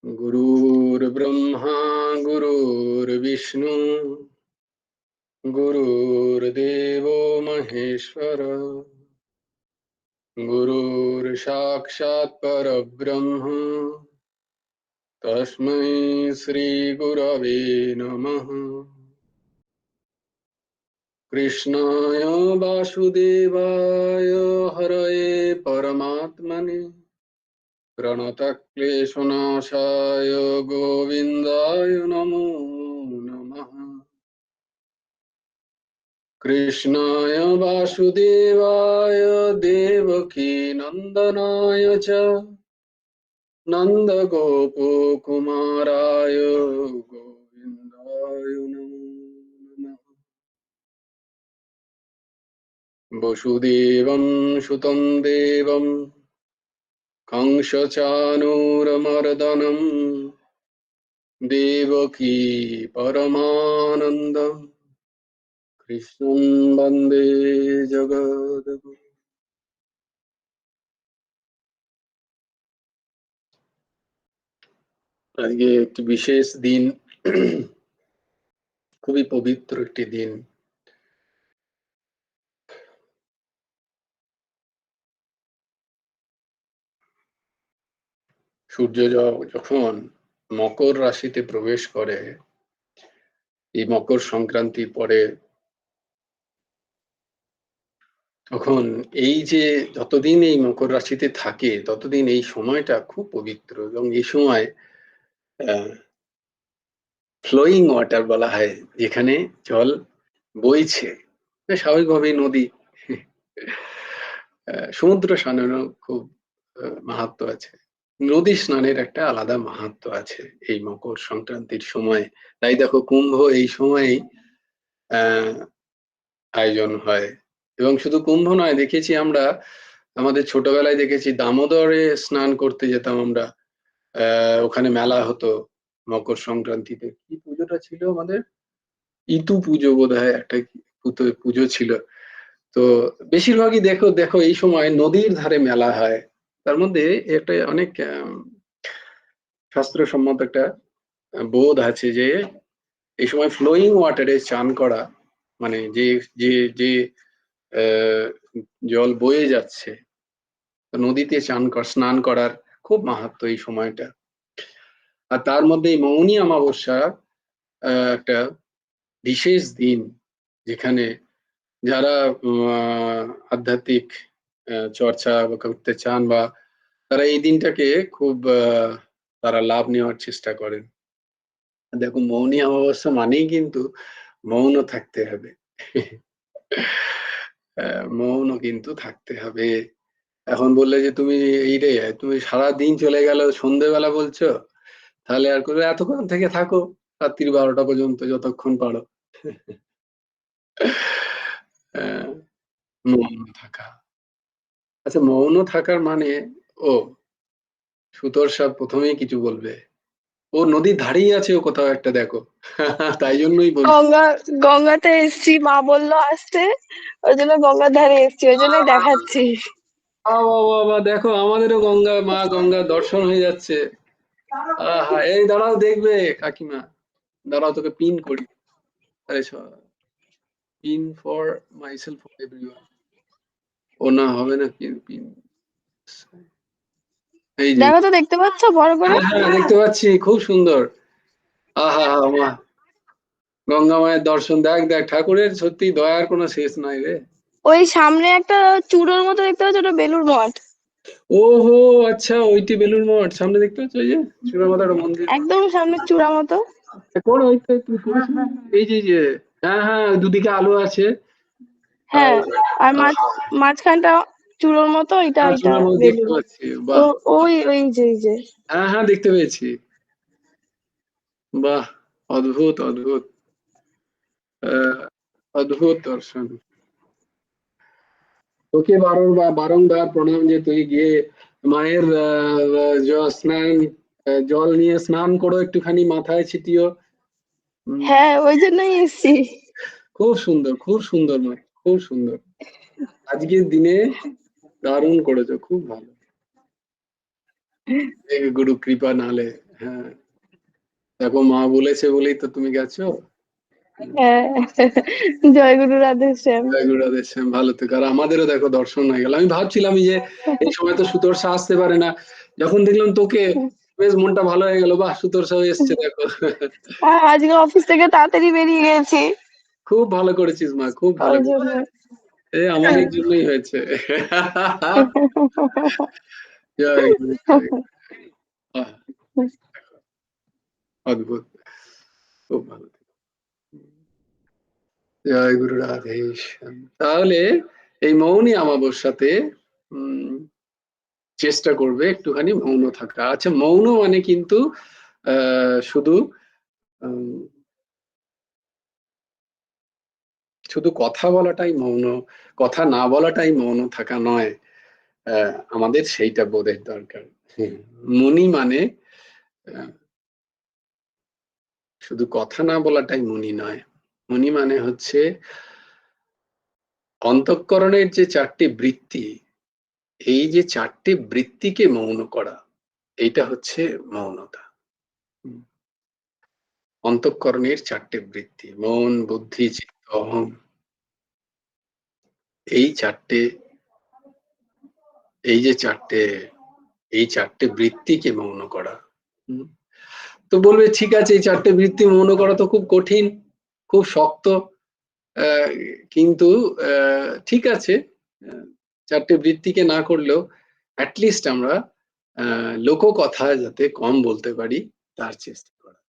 गुरुर्ब्रह्मा गुरुर्विष्णु गुरुर्देवो महेश्वर गुरुर्साक्षात् परब्रह्म तस्मै श्री गुरवे नमः। कृष्णाय वासुदेवाय हरये परमात्मने प्रणतक्लेशनाशाय गोविन्दाय नमो नमः। कृष्णाय वासुदेवाय देवकी नन्दनाय च नन्दगोपकुमाराय गोविन्दाय नमो नमः। वसुदेवं सुतं देवं कंसचाणूरमर्दनं देवकी परमानन्दम् कृष्णं वन्दे जगद्गुरुम्। আজকে একটি বিশেষ দিন, খুবই পবিত্র একটি দিন। সূর্য যখন মকর রাশিতে প্রবেশ করে, এই মকর সংক্রান্তির পরে, তখন এই যে যতদিন এই মকর রাশিতে থাকে ততদিন এই সময়টা খুব পবিত্র, এবং এই সময় ফ্লোয়িং ওয়াটার বলা হয়, যেখানে জল বইছে, স্বাভাবিকভাবেই নদী। সমুদ্র স্নানেরও খুব মাহাত্ম্য আছে, নদী স্নানের একটা আলাদা মাহাত্ম্য আছে এই মকর সংক্রান্তির সময়। তাই দেখো, কুম্ভ এই সময়েই আয়োজন হয়। এবং শুধু কুম্ভ নয়, দেখেছি আমরা আমাদের ছোটবেলায় দেখেছি দামোদরে স্নান করতে যেতাম আমরা। ওখানে মেলা হতো মকর সংক্রান্তিতে। কি পুজোটা ছিল আমাদের? ইতু পুজো বোধহয় একটা পুজো ছিল। তো বেশিরভাগই দেখো দেখো এই সময় নদীর ধারে মেলা হয়। তার মধ্যে একটা অনেক শাস্ত্রসম্মত একটা বোধ আছে যে এই সময় ফ্লোয়িং ওয়াটারে চান করা, মানে যে যে যে জল বয়ে যাচ্ছে, নদীতে স্নান করার খুব মাহাত্ম্য এই সময়টা। আর তার মধ্যে মৌনী অমাবস্যা একটা বিশেষ দিন, যেখানে যারা আধ্যাত্মিক চর্চা করতে চান, বা তারা এই দিনটাকে খুব তারা লাভ নেওয়ার চেষ্টা করেন। দেখো, মৌনী অমাবস্যা মানেই কিন্তু মৌন থাকতে হবে। মৌন কিন্তু থাকতে হবে। এখন বললে যে তুমি এই রে, তুমি সারা দিন চলে গেল, সন্ধেবেলা বলছো, তাহলে আর করে এতক্ষণ থেকে থাকো, রাত্রি 12টা পর্যন্ত যতক্ষণ পারো। মৌন থাকা। আচ্ছা, মৌন থাকার মানে, ও সুতর্ষা প্রথমেই কিছু বলবে, ও নদীর ধারেই আছে, ও কোথাও একটা দেখো। তাই জন্যই বলছি। গঙ্গাতে এসছি, মা বললো আসতে, ওই জন্য গঙ্গার ধারে এসছি, ওই জন্যই দেখাচ্ছি। বাবা, দেখো আমাদেরও গঙ্গা দর্শন হয়ে যাচ্ছে। আহা, এই দাঁড়াও, দেখবে কাকিমা, দাঁড়াও তোকে পিন করি। আরে pin for myself for everyone. ও না, হবে না পিন। এই যে, দেখো তো, দেখতে পাচ্ছ বড় করে? হ্যাঁ দেখতে পাচ্ছি, খুব সুন্দর। আহা, মা গঙ্গা মায়ের দর্শন, দেখ দেখ, ঠাকুরের সত্যি দয়ার কোনো শেষ নাই রে। ওই সামনে একটা চূড়োর মতো দেখতে পাচ্ছ, ওটা বেলুড় মঠ। ওহো, আচ্ছা, ওইটি বেলুড় মঠ সামনে দেখতে পাচ্ছ, ওই যে চূড়ার মাথার মন্দির। একদম সামনে চূড়া মতো। কোন ওই তো তুমি করেছো? এই যে হ্যাঁ, দুদিকে আলো আছে। হ্যাঁ, আর মাঝখানটা চূড়োর মতো, এটা এটা চূড়ার মধ্যে দেখতে বেলুড়। পাচ্ছি, বাহ। ওই ওই যে এই যে। হ্যাঁ, দেখতে পেয়েছি। বাহ, অদ্ভুত অদ্ভুত, অদ্ভুত দর্শন। তোকে বারংবার প্রণাম যে তুই গিয়ে মায়ের জল নিয়ে স্নান করো, একটুখানি মাথায় ছিটিও। হ্যাঁ, ওই জন্যই এসছি। খুব সুন্দর, খুব সুন্দর মা, খুব সুন্দর। আজকের দিনে দারুণ করেছো, খুব ভালো। গুরু কৃপা নালে হ্যাঁ, দেখো মা বলেছে বলেই তো তুমি গেছো। হ্যাঁ, জয় গুরু রাধে শ্যাম। জয় গুরু রাধে শ্যাম, ভালো থেকো। আর আমাদেরও দেখো দর্শন হয়ে গেল। আমি ভাবছিলাম যে এই সময় তো সুতর্ষা আসতে পারে না, যখন দেখলাম তোকে বেশ মনটা ভালো হয়ে গেল। বাহ, সুতর্ষাও এসছে দেখো। আজকে অফিস থেকে তাড়াতাড়ি বেরিয়ে গেছি, খুব ভালো করেছিস মা, খুব ভালো ওই জন্য। করেছিস। আমাদের জন্যই হয়েছে। জয় গুরু, জয় গুরু। আহ, অদ্ভুত, খুব ভালো। জয় গুরু রাধে শ্যাম। তাহলে এই মৌনী অমাবস্যাতে উম চেষ্টা করবে একটুখানি মৌন থাকা। আচ্ছা, মৌন মানে কিন্তু শুধু শুধু কথা বলাটাই মৌন, কথা না বলাটাই মৌন থাকা নয়। আমাদের সেইটা বোধের দরকার। মুনি মানে শুধু কথা না বলাটাই মুনি নয়। মুনি মানে হচ্ছে অন্তঃকরণের যে 4টি বৃত্তি, এই যে 4টি বৃত্তিকে মৌন করা, এইটা হচ্ছে মৌনতা। অন্তঃকরণের 4টি বৃত্তি, মন, বুদ্ধি, চিত্ত, অহং, এই চারটে এই যে চারটে বৃত্তিকে মৌন করা। তো বলবে ঠিক আছে, এই 4টে বৃত্তি মৌন করা তো খুব কঠিন, খুব শক্ত। কিন্তু ঠিক আছে, 4টে বৃত্তিকে না করলেও অ্যাটলিস্ট আমরা লোককথা যাতে কম বলতে পারি তার চেষ্টা করা।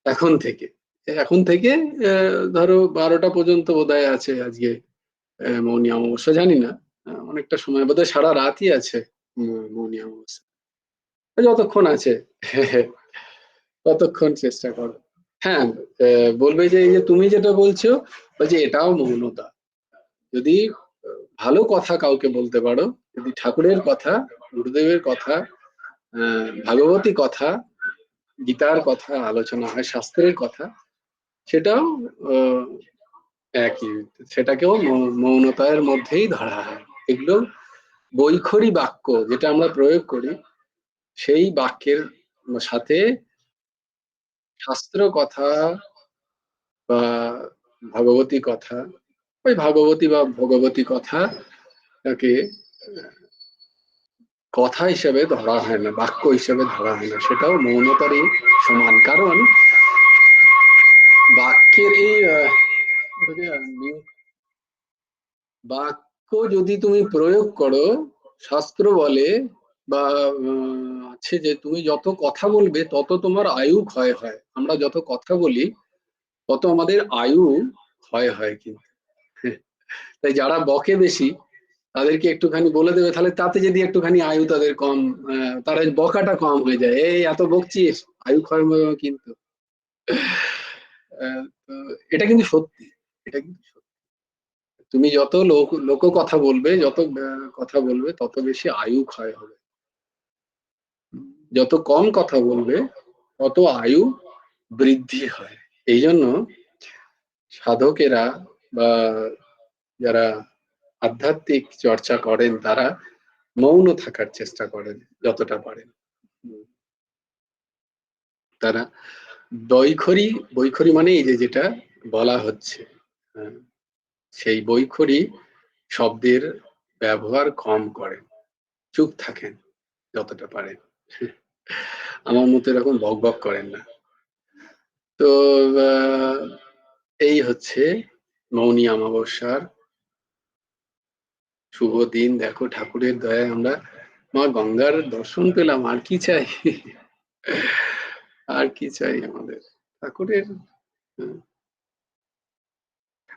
এখন থেকে ধরো 12টা পর্যন্ত বোধহয় আছে আজকে মৌনী অমাবস্যা, জানি না। অনেকটা সময়, বোধহয় সারা রাতই আছে মৌনী অমাবস্যা। যতক্ষণ আছে ততক্ষণ চেষ্টা করো। হ্যাঁ, বলবে যে এই যে তুমি যেটা বলছো, ওই যে এটাও মৌনতা। যদি ভালো কথা কাউকে বলতে পারো, যদি ঠাকুরের কথা, গুরুদেবের কথা, ভাগবতী কথা, গীতার কথা আলোচনা হয়, শাস্ত্রের কথা, সেটাও একই, সেটাকেও মৌনতার মধ্যেই ধরা হয়। এগুলো বৈখরি বাক্য যেটা আমরা প্রয়োগ করি, সেই বাক্যের সাথে শাস্ত্র কথা বা ভগবতী কথা, ওই ভাগবতী বা ভগবতী কথা, তাকে কথা হিসেবে ধরা হয় না, বাক্য হিসেবে ধরা হয় না, সেটাও মৌনতারই সমান। কারণ বাক্যের এই বাক্য যদি তুমি প্রয়োগ করো, শাস্ত্র বলে বা আছে যে তুমি যত কথা বলবে তত তোমার আয়ু ক্ষয় হয়। আমরা যত কথা বলি তত আমাদের আয়ু ক্ষয় হয়। কিন্তু তাই যারা বকে বেশি, তাদেরকে একটুখানি বলে দেবে, তাহলে তাতে যদি একটুখানি আয়ু তাদের কম, তারা বকাটা কম হয়ে যায়। এই এত বকছিস, আয়ু ক্ষয় হবে কিন্তু। তো এটা কিন্তু সত্যি, এটা কিন্তু সত্যি। তুমি যত লোক কথা বলবে, যত কথা বলবে, তত বেশি আয়ু ক্ষয় হবে। যত কম কথা বলবে তত আয়ু বৃদ্ধি হয়। এই জন্য সাধকেরা বা যারা আধ্যাত্মিক চর্চা করেন, তারা মৌন থাকার চেষ্টা করেন যতটা পারেন। তারা বৈখরি, বৈখরি মানে এই যে যেটা বলা হচ্ছে, সেই বৈখরি শব্দের ব্যবহার কম করেন, চুপ থাকেন যতটা পারেন। আমার মতো এরকম বক বক করেন না। তো এই হচ্ছে মৌনী অমাবস্যার শুভ দিন। দেখো, ঠাকুরের দয়ায় আমরা মা গঙ্গার দর্শন পেলাম, আর কি চাই? আর কি চাই আমাদের? ঠাকুরের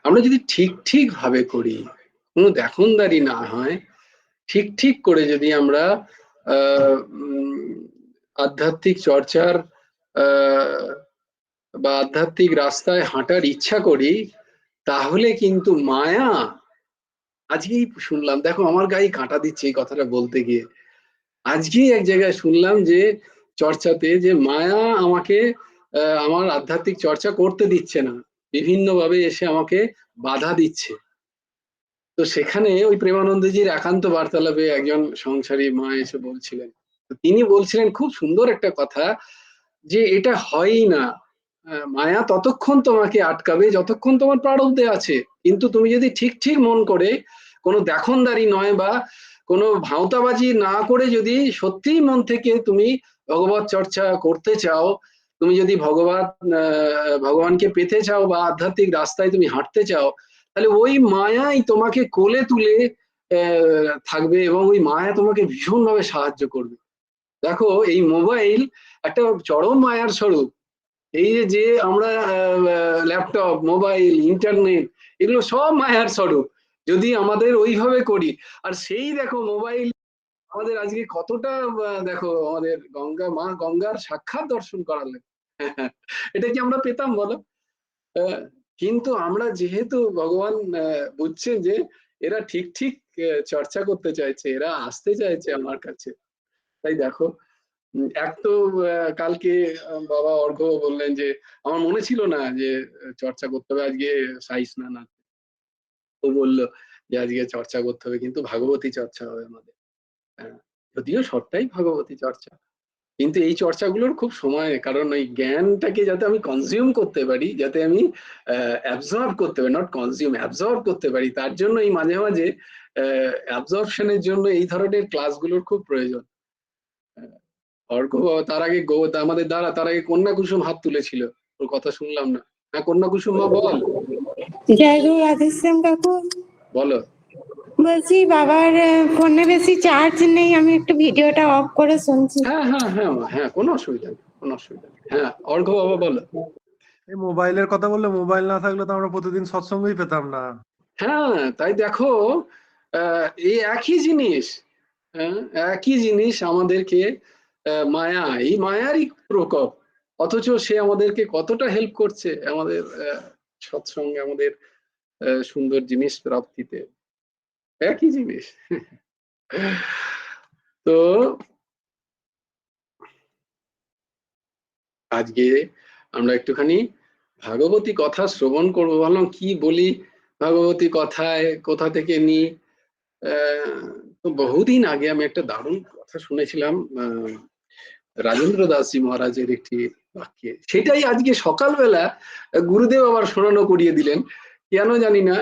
আমরা যদি ঠিক ঠিক ভাবে করি, কোনো দেখনদারি না হয়, ঠিক ঠিক করে যদি আমরা আধ্যাত্মিক চর্চার বা আধ্যাত্মিক রাস্তায় হাঁটার ইচ্ছা করি, তাহলে কিন্তু মায়া, আজকেই শুনলাম, দেখো আমার গায়ে কাঁটা দিচ্ছে এই কথাটা বলতে গিয়ে। আজকেই এক জায়গায় শুনলাম যে চর্চাতে, যে মায়া আমাকে আমার আধ্যাত্মিক চর্চা করতে দিচ্ছে না, বিভিন্ন ভাবে এসে আমাকে বাধা দিচ্ছে। তো সেখানে ওই প্রেমানন্দজির একান্ত বার্তালাপে একজন সংসারী মা এসে বলছিলেন, তিনি বলছিলেন খুব সুন্দর একটা কথা, যে এটা হয়ই না। মায়া ততক্ষণ তোমাকে আটকাবে যতক্ষণ তোমার প্রারব্ধে আছে, কিন্তু তুমি যদি ঠিক ঠিক মন করে, কোনো দেখনদারি নয় বা কোনো ভাঁওতাবাজি না করে, যদি সত্যিই মন থেকে তুমি ভগবত চর্চা করতে চাও, তুমি যদি ভগবানকে পেতে চাও বা আধ্যাত্মিক রাস্তায় তুমি হাঁটতে চাও, তাহলে ওই মায়াই তোমাকে কোলে তুলে থাকবে, এবং ওই মায়া তোমাকে ভীষণভাবে সাহায্য করবে। দেখো, এই মোবাইল একটা চরম মায়ার স্বরূপ। এই যে আমরা ল্যাপটপ, মোবাইল, ইন্টারনেট, এগুলো সব মায়ার স্বরূপ যদি আমাদের ওইভাবে করি। আর সেই দেখো, মোবাইল আমাদের আজকে কতটা, দেখো আমাদের গঙ্গার সাক্ষাৎ দর্শন করালেন। এটা কি আমরা পেতাম বলো? আহ, কিন্তু আমরা যেহেতু ভগবান বুঝছেন যে এরা ঠিক ঠিক চর্চা করতে চাইছে, এরা আসতে চাইছে আমার কাছে, তাই দেখো। এক তো কালকে বাবা অর্ঘ্য বললেন যে আমার মনে ছিল না যে চর্চা করতে হবে আজকে, সাই স্নান আছে। ও বললো যে আজকে চর্চা করতে হবে, কিন্তু ভাগবতী চর্চা হবে আমাদের। যদিও সবটাই ভাগবতী চর্চা, কিন্তু এই চর্চাগুলোর খুব সময়, কারণ ওই জ্ঞানটাকে যাতে আমি কনজিউম করতে পারি, যাতে আমি অ্যাবজর্ব করতে পারি, নট কনজিউম, অ্যাবজর্ব করতে পারি, তার জন্য এই মাঝে মাঝে অ্যাবজর্পশনের জন্য এই ধরনের ক্লাসগুলোর খুব প্রয়োজন। অর্ঘ্য, তার আগে আমাদের দ্বারা, তার আগে কন্যা কুসুম হাত তুলেছিল, ওর কথা শুনলাম না। হ্যাঁ, কন্যা কুসুম মা বল। জয় গুরু রাধেশ্যাম কাকু। বলো। বলছি বাবার ফোনে বেশি চার্জ নেই, আমি একটু ভিডিওটা অফ করে শুনছি। হ্যাঁ হ্যাঁ হ্যাঁ হ্যাঁ, কোনো অসুবিধা নেই, কোনো অসুবিধা নেই। হ্যাঁ, অর্ঘ্য বাবা বলো। এই মোবাইলের কথা বললে, মোবাইল না থাকলে তো আমরা প্রতিদিন সৎসঙ্গই পেতাম না। হ্যাঁ, তাই দেখো, এই একই জিনিস, একই জিনিস আমাদেরকে, মায়া, এই মায়ারই প্রকোপ, অথচ সে আমাদেরকে কতটা হেল্প করছে আমাদের সৎসঙ্গে, আমাদের সুন্দর জিনিস প্রাপ্তিতে। একই জিনিস। তো আজকে আমরা একটুখানি ভাগবতী কথা শ্রবণ করবো, ভাবলাম কি বলি ভাগবতী কথায়, কোথা থেকে নি। তো বহুদিন আগে আমি একটা দারুণ কথা শুনেছিলাম রাজেন্দ্র দাসজি মহারাজের একটি বাক্যে, সেটাই আজকে সকালবেলা গুরুদেব আবার স্মরণ করিয়ে দিলেন, কেন জানি না।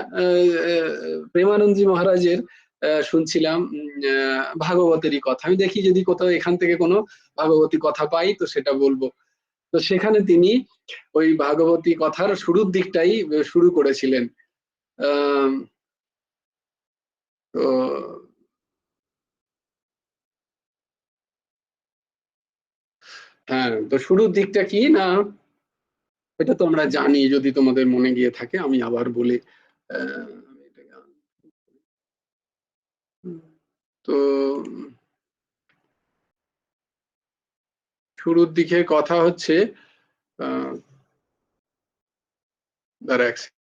প্রেমানন্দজি মহারাজের শুনছিলাম ভাগবতেরই কথা, আমি দেখি যদি কোথাও এখান থেকে কোনো ভাগবতী কথা পাই তো সেটা বলবো। তো সেখানে তিনি ওই ভাগবতী কথার শুরুর দিকটাই শুরু করেছিলেন। তো হ্যাঁ, তো শুরুর দিকটা কি না, এটা তো আমরা জানি, যদি তোমাদের মনে গিয়ে থাকে আমি আবার বলি। তো শুরুর দিকে কথা হচ্ছে, দাঁড়া এক second।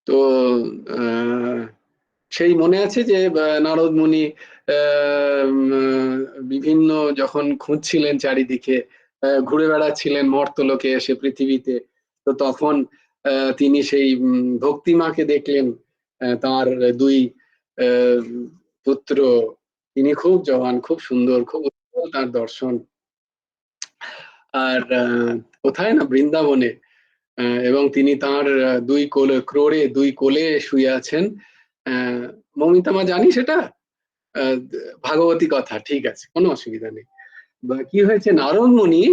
তো সেই মনে আছে যে নারদ মুনি বিভিন্ন যখন খুঁজছিলেন চারিদিকে, ঘুরে বেড়াচ্ছিলেন মর্তলোকে এসে পৃথিবীতে, তো তখন তিনি সেই ভক্তিমাকে দেখলেন, তার দুই আহ, পুত্র, তিনি খুব জওয়ান, খুব সুন্দর, খুব উজ্জ্বল তার দর্শন। আর কোথায় না, বৃন্দাবনে। এবং তিনি তার ক্রোড়ে দুই কোলে শুয়ে আছেন। মৌমিতা মা, জানি সেটা আহ, ভাগবতী কথা, ঠিক আছে, কোনো অসুবিধা নেই। কি হয়েছে, নারদ মুনি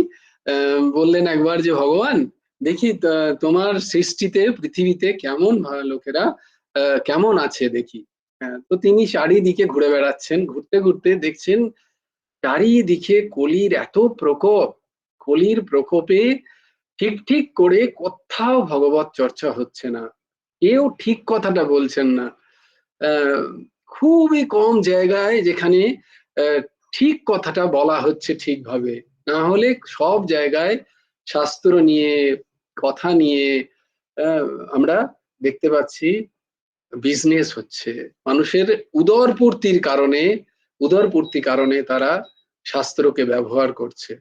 বললেন একবার যে ভগবান, দেখি তোমার সৃষ্টিতে পৃথিবীতে কেমন লোকেরা কেমন আছে দেখি। তো তিনি চারিদিকে ঘুরে বেড়াচ্ছেন, ঘুরতে ঘুরতে দেখছেন চারিদিকে কলির এত প্রকোপ, কলির প্রকোপে ঠিক ঠিক করে কোথাও ভগবত চর্চা হচ্ছে না, কেউ ঠিক কথাটা বলছেন না। আহ, খুবই কম জায়গায় যেখানে আহ, ঠিক কথাটা বলা হচ্ছে ঠিকভাবে, না হলে সব জায়গায় শাস্ত্র নিয়ে, কথা নিয়ে আহ, আমরা দেখতে পাচ্ছি বিজনেস হচ্ছে। মানুষের উদরপূর্তির কারণে তারা শাস্ত্রকে ব্যবহার করছে।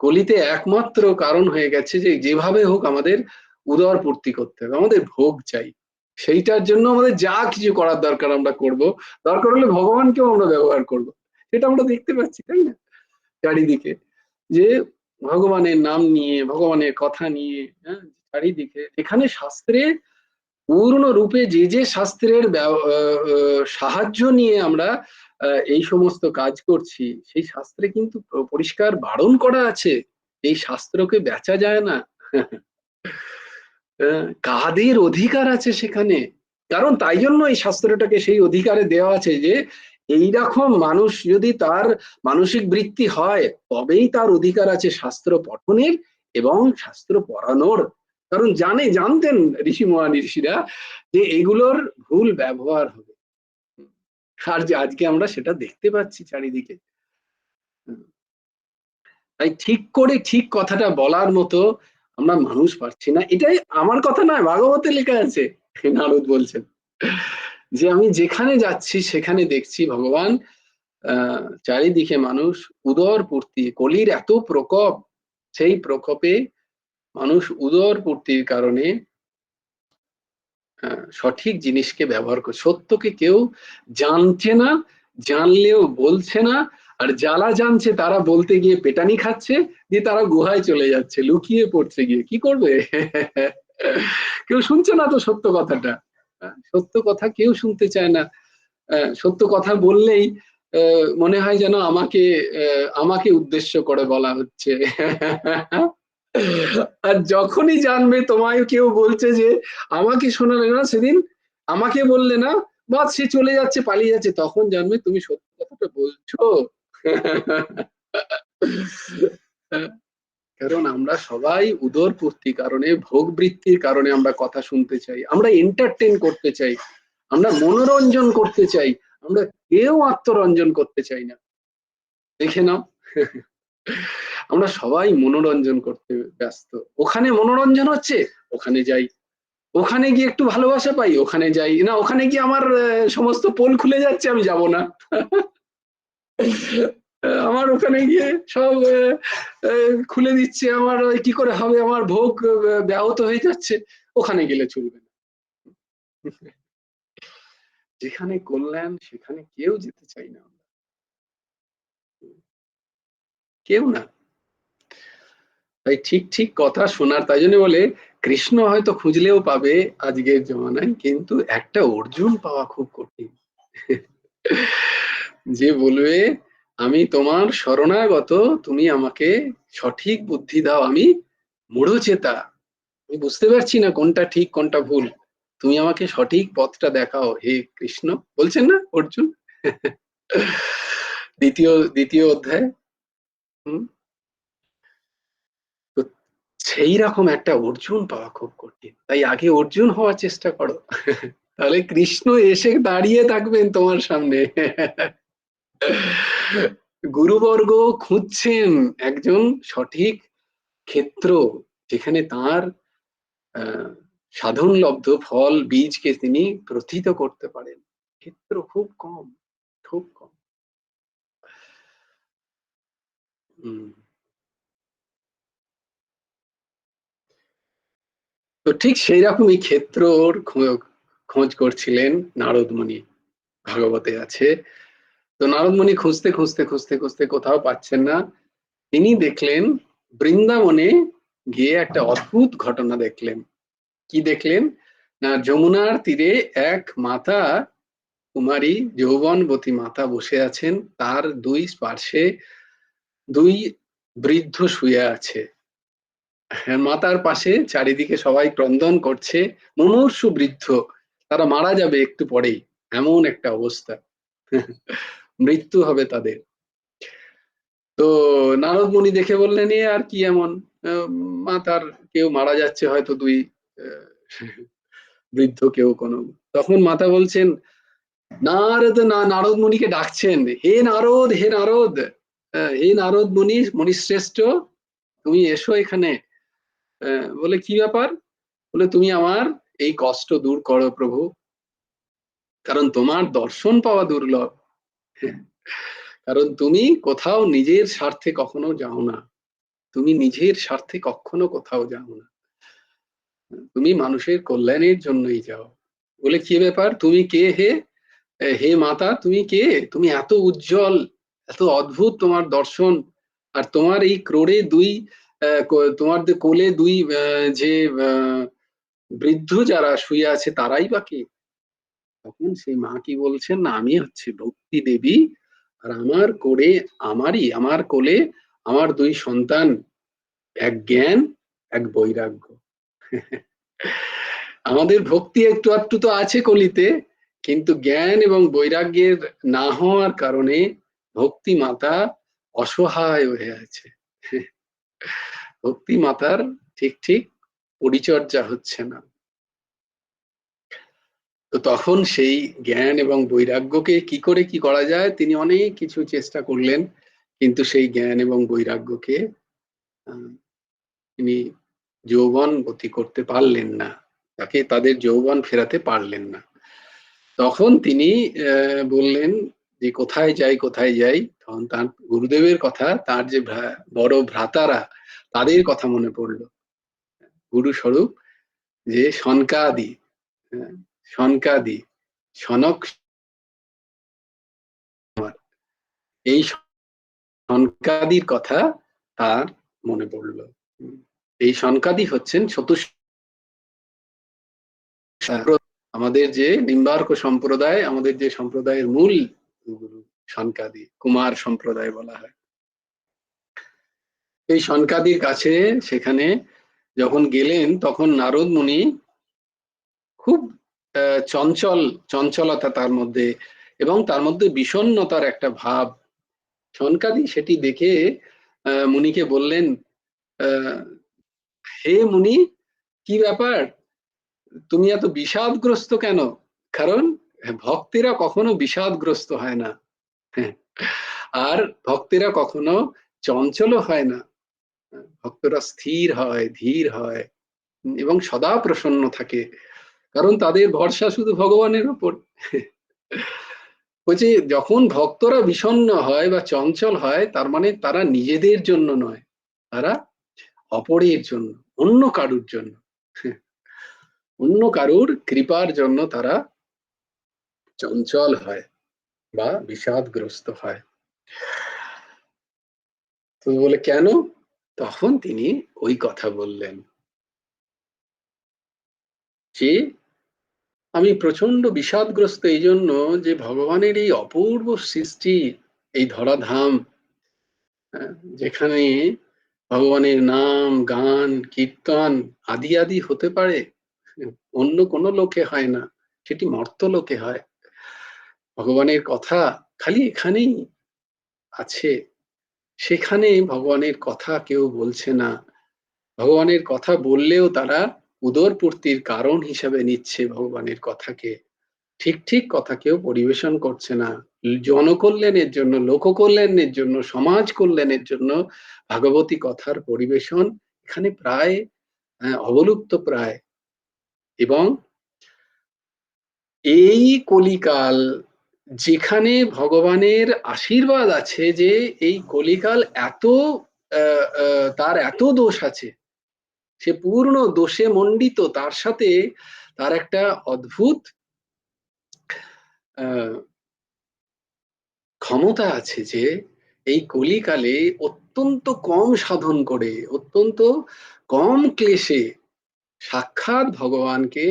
কলিতে একমাত্র কারণ হয়ে গেছে যে যেভাবে হোক আমাদের উদর পূর্তি করতে হবে, আমাদের ভোগ চাই। সেইটার জন্য আমাদের যা কিছু করার দরকার আমরা করব, দরকার হলে ভগবানকেও আমরা ব্যবহার করব। সেটা আমরা দেখতে পাচ্ছি, তাই না, চারিদিকে, যে ভগবানের নাম নিয়ে, ভগবানের কথা নিয়ে, হ্যাঁ, চারিদিকে এখানে শাস্ত্রে পূর্ণ রূপে যে যে শাস্ত্রের সাহায্য নিয়ে আমরা এই সমস্ত কাজ করছি, সেই শাস্ত্রে কিন্তু পরিষ্কার বারণ করা আছে, এই শাস্ত্রকে বেচা যায় না। কাদের অধিকার আছে সেখানে, কারণ তাই জন্য এই শাস্ত্রটাকে সেই অধিকারে দেওয়া আছে যে এইরকম মানুষ যদি তার মানসিক বৃত্তি হয়, তবেই তার অধিকার আছে শাস্ত্র পঠনের এবং শাস্ত্র পড়ানোর। কারণ জানতেন ঋষি মহাঋষিরা যে এগুলোর ভুল ব্যবহার হবে, আর যে আজকে আমরা সেটা দেখতে পাচ্ছি চারিদিকে। তাই ঠিক করে ঠিক কথাটা বলার মতো আমরা মানুষ পাচ্ছি না। এটাই আমার কথা নয়, ভাগবতে লেখা আছে, নারদ বলছেন যে আমি যেখানে যাচ্ছি সেখানে দেখছি ভগবান চারিদিকে মানুষ উদর পূর্তি, কলির এত প্রকোপ, সেই প্রকোপে মানুষ উদর পূর্তির কারণে সঠিক জিনিসকে ব্যবহার করে, সত্যকে কেউ জানছে না, জানলেও বলছে না, আর যারা জানছে তারা বলতে গিয়ে পেটানি খাচ্ছে, দিয়ে তারা গুহায় চলে যাচ্ছে, লুকিয়ে পড়ছে গিয়ে, কি করবে? কেউ শুনছে না তো সত্য কথাটা, সত্য কথা কেউ শুনতে চায় না। সত্য কথা বললেই মনে হয় যেন আমাকে উদ্দেশ্য করে বলা হচ্ছে। আর যখনই জানবে তোমায় কেউ বলছে যে আমাকে শোনালে না সেদিন, আমাকে বললে না, বা সে চলে যাচ্ছে, পালিয়ে যাচ্ছে, তখন জানবে তুমি সত্য কথাটা বলছো। কারণ আমরা সবাই উদর পূর্তির কারণে, ভোগ বৃত্তির কারণে আমরা কথা শুনতে চাই, আমরা এন্টারটেন করতে চাই, আমরা মনোরঞ্জন করতে চাই, আমরা কেউ আত্মরঞ্জন করতে চাই না। দেখে নাও, আমরা সবাই মনোরঞ্জন করতে ব্যস্ত। ওখানে মনোরঞ্জন হচ্ছে, ওখানে যাই, ওখানে গিয়ে একটু ভালোবাসা পাই, ওখানে যাই না, ওখানে গিয়ে আমার সমস্ত পোল খুলে যাচ্ছে, আমি যাব না। আমার ওখানে গিয়ে সব খুলে দিচ্ছে, আমার কি করে হবে, আমার ভোগ ব্যাহত হয়ে যাচ্ছে, ওখানে গেলে চলবে না। যেখানে কল্যাণ সেখানে কেউ যেতে চাই না, কেউ না। তাই ঠিক ঠিক কথা শোনার, তাই জন্য বলে কৃষ্ণ হয়তো খুঁজলেও পাবে আজকের জমানায়, কিন্তু একটা অর্জুন পাওয়া খুব কঠিন। যে বলবে আমি তোমার শরণাগত, তুমি আমাকে সঠিক বুদ্ধি দাও, আমি মূঢ়চেতা, আমি বুঝতে পারছি না কোনটা ঠিক কোনটা ভুল, তুমি আমাকে সঠিক পথটা দেখাও হে কৃষ্ণ, বলছেন না অর্জুন? দ্বিতীয় অধ্যায়। তো সেই রকম একটা অর্জুন পাওয়া খুব কঠিন, তাই আগে অর্জুন হওয়ার চেষ্টা করো, তাহলে কৃষ্ণ এসে দাঁড়িয়ে থাকবেন তোমার সামনে। গুরুবর্গ খুঁজছেন একজন সঠিক ক্ষেত্র, যেখানে তার সাধনলব্ধ ফল বীজকে তিনি প্রথিত করতে পারেন। ক্ষেত্র খুব কম, খুব কম। তো ঠিক সেই রকমই ক্ষেত্রর খোঁজ করছিলেন নারদ মুনি, ভাগবতে আছে। তো নারদ মুনি খুঁজতে খুঁজতে খুঁজতে খুঁজতে কোথাও পাচ্ছেন না, তিনি দেখলেন বৃন্দাবনে গিয়ে একটা অদ্ভুত ঘটনা দেখলেন। কি দেখলেন না, যমুনার তীরে এক মাতা, কুমারী যৌবনবতী মাতা বসে আছেন, তার দুই পার্শ্বে দুই বৃদ্ধ শুয়ে আছে। মাতার পাশে চারিদিকে সবাই ক্রন্দন করছে, মুমূর্ষু বৃদ্ধ, তারা মারা যাবে একটু পরেই, এমন একটা অবস্থা, মৃত্যু হবে তাদের। তো নারদ মুনি দেখে বললেন এ আর কি এমন, মাতার কেউ মারা যাচ্ছে, হয়তো দুই বৃদ্ধ কেউ কোনো। তখন মাতা বলছেন, নারদ মুনিকে ডাকছেন, হে নারদ, হে নারদ, হে নারদ মুনি, মুনিশ্রেষ্ঠ, তুমি এসো এখানে। বলে কি ব্যাপার? বলে তুমি আমার এই কষ্ট দূর করো প্রভু, কারণ তোমার দর্শন পাওয়া দুর্লভ, কারণ তুমি কোথাও নিজের স্বার্থে কখনো যাও না, তুমি নিজের স্বার্থে কখনো কোথাও যাও না। তুমি মানুষের কল্যাণের জন্যই যাও। বলে কি ব্যাপার, তুমি কে হে? হে মাতা তুমি কে? তুমি এত উজ্জ্বল, এত অদ্ভুত তোমার দর্শন, আর তোমার এই ক্রোড়ে দুই তোমার কোলে দুই যে বৃদ্ধ যারা শুয়ে আছে তারাই বা কে? তখন সেই মা কি বলছেন, না আমি হচ্ছে ভক্তি দেবী, আর আমার কোলে আমার দুই সন্তান, এক জ্ঞান এক বৈরাগ্য। আমাদের ভক্তি একটু আধটু তো আছে কলিতে, কিন্তু জ্ঞান এবং বৈরাগ্যের না হওয়ার কারণে ভক্তি মাতা অসহায় হয়ে আছে। ভক্তি মাতার ঠিক ঠিক পরিচর্যা হচ্ছে না। তো তখন সেই জ্ঞান এবং বৈরাগ্যকে কি করে কি করা যায়, তিনি অনেক কিছু চেষ্টা করলেন, কিন্তু সেই জ্ঞান এবং বৈরাগ্যকে তিনি যৌবন গতি করতে পারলেন না, তাদের যৌবন ফেরাতে পারলেন না। তখন তিনি বললেন যে কোথায় যাই কোথায় যাই, তখন তার গুরুদেবের কথা, তার যে বড় ভ্রাতারা, তাদের কথা মনে পড়লো। গুরু স্বরূপ যে সনকাদি, সনকাদি, সনক, এই সনকাদির কথা তার মনে পড়লো। এই সনকাদি হচ্ছেন আমাদের যে নিম্বার্ক সম্প্রদায়, আমাদের যে সম্প্রদায়ের মূল গুরু সনকাদি, কুমার সম্প্রদায় বলা হয়। এই সনকাদির কাছে সেখানে যখন গেলেন, তখন নারদ মুনি খুব চঞ্চলতা তার মধ্যে, এবং তার মধ্যে বিষণ্ণতার একটা ভাব। সনকাদি সেটি দেখে মুনিকে বললেন, হে মুনি, কি ব্যাপার, তুমি এত বিষাদগ্রস্ত কেন? কারণ ভক্তেরা কখনো বিষাদগ্রস্ত হয় না, আর ভক্তেরা কখনো চঞ্চল হয় না। ভক্তরা স্থির হয়, ধীর হয়, এবং সদা প্রসন্ন থাকে, কারণ তাদের ভরসা শুধু ভগবানের উপর। বলছি, যখন ভক্তরা বিষণ্ণ হয় বা চঞ্চল হয়, তার মানে তারা নিজেদের জন্য নয়, তারা অপরের জন্য, অন্য কারুর জন্য, অন্য কারুর কৃপার জন্য তারা চঞ্চল হয় বা বিষাদগ্রস্ত হয়। তো বলে কেন? তখন তিনি ওই কথা বললেন যে আমি প্রচন্ড বিষাদগ্রস্ত এই জন্য যে ভগবানের এই অপূর্ব সৃষ্টি, এই ধরাধাম, যেখানে ভগবানের নাম গান কীর্তন আদি আদি হতে পারে, অন্য কোনো লোকে হয় না, সেটি মর্ত লোকে হয়। ভগবানের কথা খালি এখানেই আছে, সেখানে ভগবানের কথা কেউ বলছে না। ভগবানের কথা বললেও তারা উদরপূর্তির কারণ হিসাবে নিচ্ছে ভগবানের কথাকে, ঠিক ঠিক কথা কেউ পরিবেশন করছে না। জনকল্যাণের জন্য, লোককল্যাণের জন্য, সমাজ কল্যাণের জন্য ভাগবতী কথার পরিবেশন এখানে প্রায় অবলুপ্ত প্রায়। এবং এই কলিকাল, যেখানে ভগবানের আশীর্বাদ আছে, যে এই কলিকাল এত তার এত দোষ আছে, সে পূর্ণ দোষে মণ্ডিত, তার সাথে তার একটা অদ্ভুত ক্ষমতা আছে, যে এই কলিকালে অত্যন্ত কম সাধন করে, অত্যন্ত কম ক্লেশে সাক্ষাৎ ভগবানকে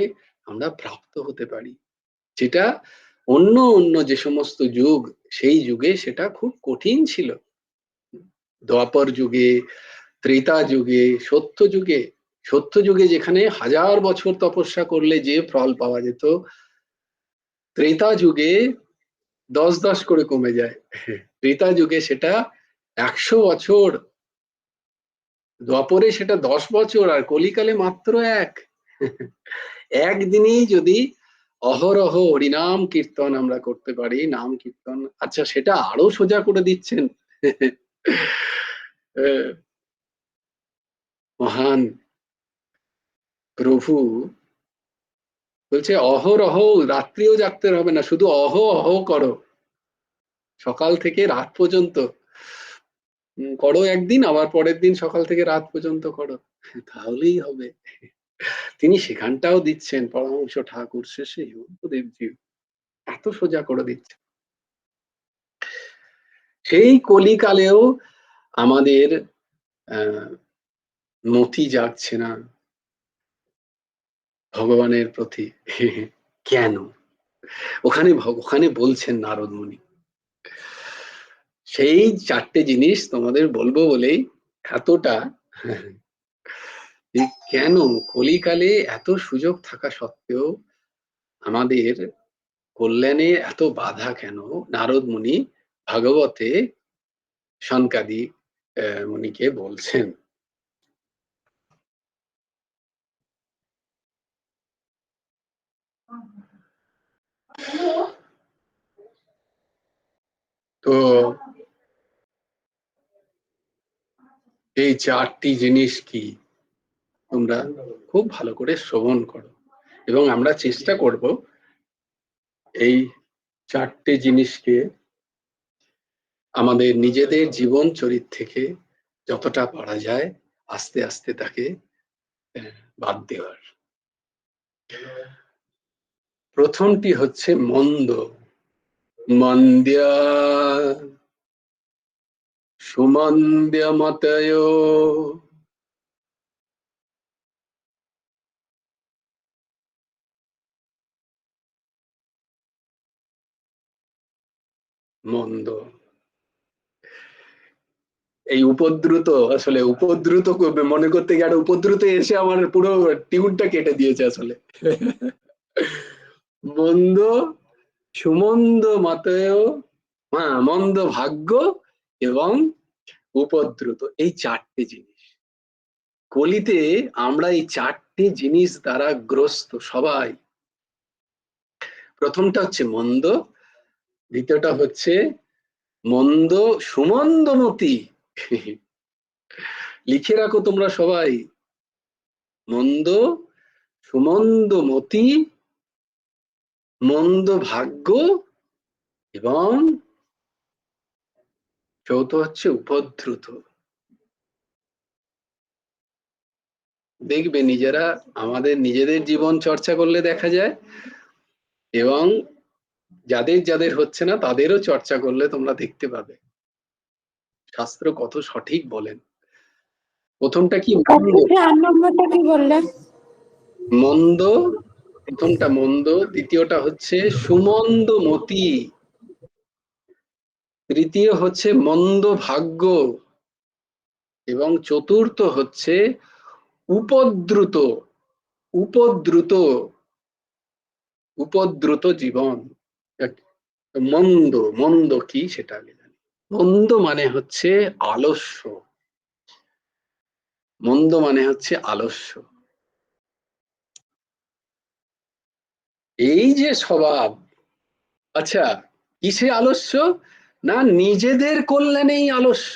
আমরা প্রাপ্ত হতে পারি, যেটা অন্য অন্য যে সমস্ত যুগ, সেই যুগে সেটা খুব কঠিন ছিল। দ্বাপর যুগে, ত্রেতা যুগে, সত্য যুগে যেখানে 1000 বছর তপস্যা করলে যে ফল পাওয়া যেত, ত্রেতা যুগে 10 করে কমে যায়। ত্রেতা যুগে সেটা 100 বছর, দ্বাপরে সেটা 10 বছর, আর কলিকালে মাত্র একদিনেই যদি অহরহ হরিনাম কীর্তন আমরা করতে পারি, নাম কীর্তন, আচ্ছা সেটা আরো সোজা করে দিচ্ছেন মহান প্রভু। বলছে অহরহ, রাত্রিও জাগতে হবে না, শুধু অহ অহ করো, সকাল থেকে রাত পর্যন্ত করো, একদিন আবার পরের দিন সকাল থেকে রাত পর্যন্ত করো, তাহলেই হবে। তিনি সেখানটাও দিচ্ছেন পরমহংস ঠাকুর শেষে দেবজি এত সোজা করে দিচ্ছে। সেই কলিকালেও আমাদের মতি জাগছে না ভগবানের প্রতি। কেন? ওখানে বলছেন নারদ মুনি, সেই 4টে জিনিস তোমাদের বলবো বলেই এতটা কেন কলিকালে এত সুযোগ থাকা সত্ত্বেও আমাদের কল্যাণে এত বাধা কেন? নারদ মুনি ভাগবতে সনকাদি মুনিকে বলছেন। তো এই 4টি জিনিস কি তোমরা খুব ভালো করে শ্রবণ করো, এবং আমরা চেষ্টা করব এই 4টে জিনিসকে আমাদের নিজেদের জীবন চরিত থেকে যতটা পারা যায় আস্তে আস্তে তাকে বাদ দেওয়ার। প্রথমটি হচ্ছে মন্দ। মন্দ্যা সুমন্দ্যমতয় মন্দ। এই উপদ্রুত, আসলে উপদ্রুত মনে করতে গিয়ে একটা উপদ্রুত এসে আমার পুরো টিউনটা কেটে দিয়েছে আসলে। মন্দ, সুমন্দ মতয়, মন্দ ভাগ্য এবং উপদ্রুত, এই 4টে জিনিস কলিতে আমরা এই 4টে জিনিস দ্বারা গ্রস্ত সবাই। প্রথমটা হচ্ছে মন্দ, দ্বিতীয়টা হচ্ছে মন্দ সুমন্দমতি। লিখে রাখো তোমরা সবাই, মন্দ সুমন্দমতি, মন্দ ভাগ্য এবং চৌথ হচ্ছে উপদ্রুত। দেখবে নিজেরা আমাদের নিজেদের জীবন চর্চা করলে দেখা যায়, এবং যাদের যাদের হচ্ছে না তাদেরও চর্চা করলে তোমরা দেখতে পাবে শাস্ত্র কত সঠিক বলেন। প্রথমটা কি? মন্দ। 4 নম্বরটা কি বললেন? মন্দ, প্রথমটা মন্দ, দ্বিতীয়টা হচ্ছে সুমন্দমতি, তৃতীয় হচ্ছে মন্দ ভাগ্য, এবং চতুর্থ হচ্ছে উপদ্রুত। উপদ্রুত, উপদ্রুত জীবন। মন্দ, মন্দ কি সেটা আগে জানি। মন্দ মানে হচ্ছে আলস্য। মন্দ মানে হচ্ছে আলস্য। এই যে স্বভাব, আচ্ছা কিসে আলস্য? না নিজেদের কল্যাণেই আলস্য।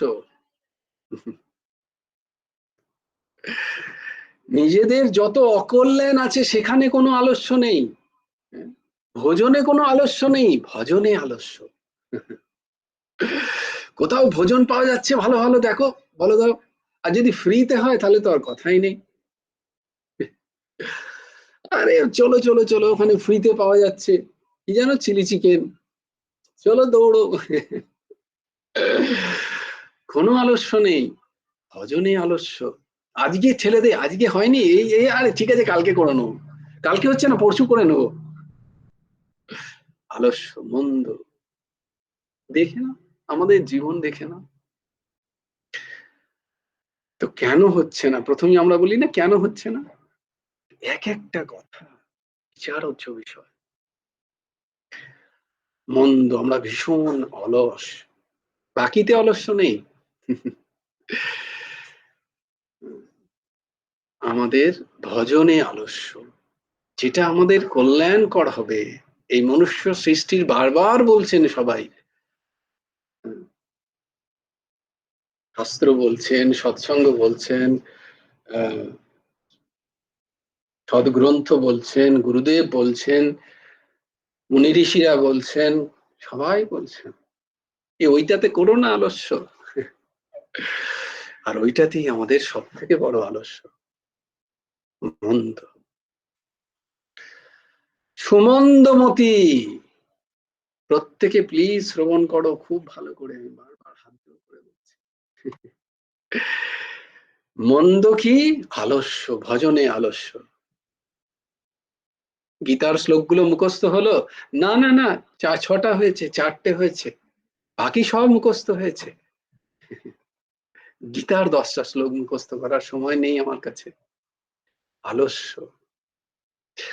নিজেদের যত অকল্যাণ আছে সেখানে কোনো আলস্য নেই, ভোজনে কোনো আলস্য নেই, ভজনে আলস্য। কোথাও ভোজন পাওয়া যাচ্ছে ভালো ভালো, দেখো বলো দাও, আর যদি ফ্রিতে হয় তাহলে তো আর কথাই নেই। আরে চলো চলো চলো, ওখানে ফ্রিতে পাওয়া যাচ্ছে কি জানো, চিলি চিকেন, চলো দৌড়ো। কোনো আলস্য নেই, ভজনে আলস্য। আজকে ছেলে দে, আজকে হয়নি, এই এই আরে ঠিক আছে কালকে করে নেবো, কালকে হচ্ছে না পরশু করে নেবো। আলস্য, মন্দ। দেখে না আমাদের জীবন, দেখে না তো কেন হচ্ছে না? প্রথমে আমরা বলি না কেন হচ্ছে না, এক একটা কথা বিচারোচ্চ বিষয়। মন্দ, আমরা ভীষণ অলস, বাকিতে অলস্য নেই, আমাদের ভজনে আলস্য, যেটা আমাদের কল্যাণকর হবে। এই মনুষ্য সৃষ্টির বারবার বলছেন সবাই, শাস্ত্র বলছেন, সৎসঙ্গ বলছেন, সদ্গ্রন্থ বলছেন, গুরুদেব বলছেন, মুনি ঋষিরা বলছেন, সবাই বলছেন ওইটাতে করো না আলস্য। আর ওইটাতেই আমাদের সব থেকে বড় আলস্য। মন্দ। সুমন্দমতি, প্রত্যেকে প্লিজ শ্রবণ করো খুব ভালো করে, আমি বারবার হাত জোড় করে বলছি। মন্দ কি? আলস্য, ভজনে আলস্য। গীতার শ্লোকগুলো মুখস্থ হলো? না না না, 6টা হয়েছে, 4টে হয়েছে, বাকি সব মুখস্থ হয়েছে। গীতার 10টা শ্লোক মুখস্থ করার সময় নেই আমার কাছে। আলস্য।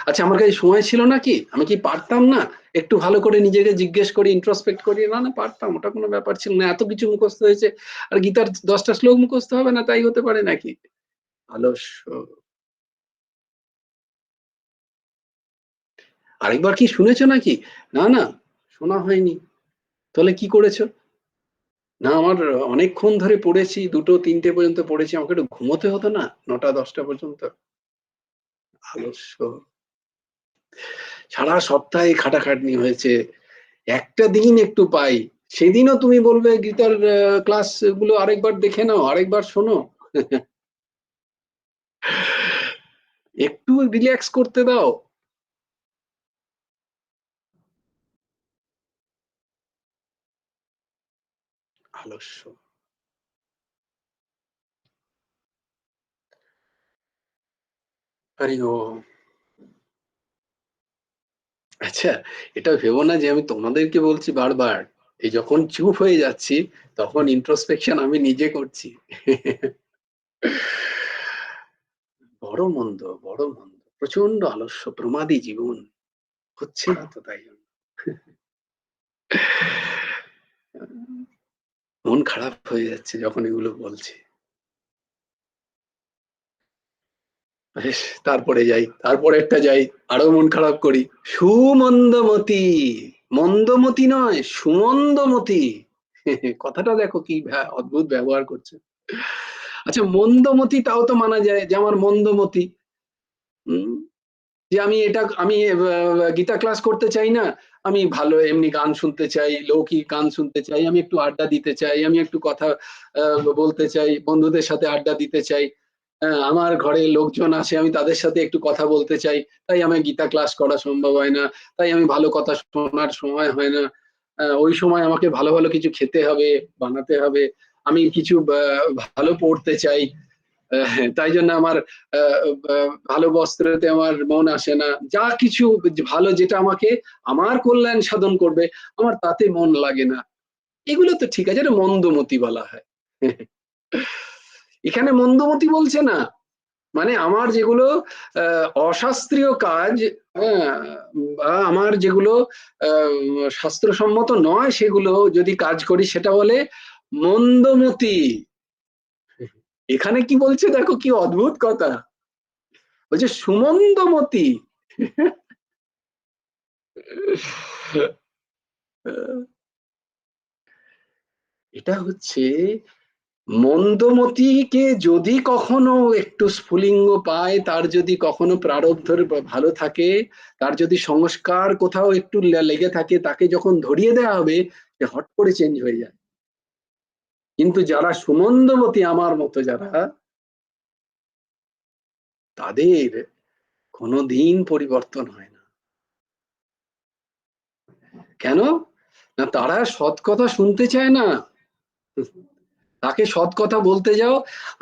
আচ্ছা, আমার কাছে সময় ছিল নাকি? আমি কি পারতাম না একটু ভালো করে নিজেকে জিজ্ঞেস করি, ইন্ট্রোস্পেক্ট করি? না না, পারতাম, ওটা কোনো ব্যাপার ছিল না। এত কিছু মুখস্থ হয়েছে, আর গীতার 10টা শ্লোক মুখস্থ হবে না, তাই হতে পারে নাকি? আলস্য। আরেকবার কি শুনেছো নাকি? না না, শোনা হয়নি। তাহলে কি করেছো? না, আমার অনেকক্ষণ ধরে পড়েছি, 2টো 3টে পর্যন্ত পড়েছি, আমাকে একটু ঘুমোতে হতো না 9টা 10টা পর্যন্ত? আলস্য। সারা সপ্তাহে খাটাখাটনি হয়েছে, একটা দিন একটু পাই, সেদিনও তুমি বলবে গীতার ক্লাস গুলো আরেকবার দেখে নাও, আরেকবার শোনো। একটু রিল্যাক্স করতে দাও। আলস্য। হরি ওম। আচ্ছা, এটা ভেবো না যে আমি তোমাদেরকে বলছি বারবার। এই যখন চুপ হয়ে যাচ্ছি, তখন ইন্ট্রোস্পেকশন আমি নিজে করছি। বড় মন্দ, বড় মন্দ, প্রচন্ড আলস্য, প্রমাদী জীবন, হচ্ছে না তো, তাই জন্য মন খারাপ হয়ে যাচ্ছে যখন এগুলো বলছি। তারপরে যাই, তারপরেরটা যাই, আরো মন খারাপ করি। সুমন্দমতি, মন্দমতি নয়, সুমন্দমতি। কথাটা দেখো কি অদ্ভুত ব্যবহার করছে। আচ্ছা, মন্দমতি তাও তো মানা যায় যে আমার মন্দমতি, যে আমি গীতা ক্লাস করতে চাই না, আমি ভালো এমনি গান শুনতে চাই, লৌকিক গান শুনতে চাই, আমি একটু আড্ডা দিতে চাই, আমি একটু কথা বলতে চাই, বন্ধুদের সাথে আড্ডা দিতে চাই, আমার ঘরে লোকজন আসে, আমি তাদের সাথে একটু কথা বলতে চাই, তাই আমার গীতা ক্লাস করা সম্ভব হয় না, তাই আমি ভালো কথা শোনার সময় হয় না, ওই সময় আমাকে ভালো ভালো কিছু খেতে হবে, বানাতে হবে, আমি কিছু ভালো পড়তে চাই, তাই জন্য আমার ভালো বস্ত্রতে আমার মন আসে না, যা কিছু ভালো যেটা আমাকে আমার কল্যাণ সাধন করবে, আমার তাতে মন লাগে না। এগুলো তো ঠিক আছে, এটা মন্দমতি বলা হয়। এখানে মন্দমতি বলছে না, মানে আমার যেগুলো অশাস্ত্রীয় কাজ, বা আমার যেগুলো শাস্ত্রসম্মত নয়, সেগুলো যদি কাজ করি সেটা বলে মন্দমতি। এখানে কি বলছে দেখো, কি অদ্ভুত কথা, বলছে সুমন্দমতি। এটা হচ্ছে মন্দমতিকে যদি কখনো একটু স্ফুলিঙ্গ পায়, তার যদি কখনো প্রারব্ধের ভালো থাকে, তার যদি সংস্কার কোথাও একটু লেগে থাকে, তাকে যখন ধরিয়ে দেওয়া হবে, সে হট করে চেঞ্জ হয়ে যায়। কিন্তু যারা সুমন্দমতি আমার মতো যারা, তাদের কোনোদিন পরিবর্তন হয় না। কেন না? তারা সৎ কথা শুনতে চায় না। তাকে সৎ কথা বলতে যাও,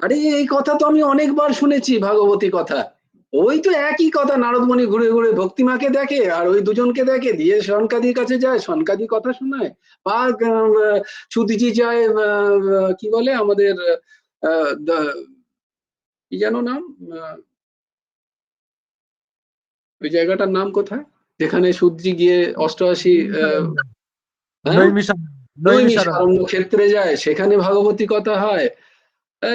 আরে এই কথা তো আমি অনেকবার শুনেছি, ভাগবতী কথা, ওই তো একই কথা, নারদমণি ঘুরে ঘুরে ভক্তিমাকে দেখে আর ওই দুজনকে দেখে দিয়ে সনকাদির কাছে যায়, সনকাদি কথা শোনায়, বা সুদিজি যায়, কি বলে আমাদের কি যেন নাম, ওই জায়গাটার নাম কোথায়, যেখানে সুদ্রি গিয়ে অষ্টআশি হ্যাঁ নৈমিষারণ্য। নৈমিষারণ্য ক্ষেত্রে যায়, সেখানে ভাগবতী কথা হয়।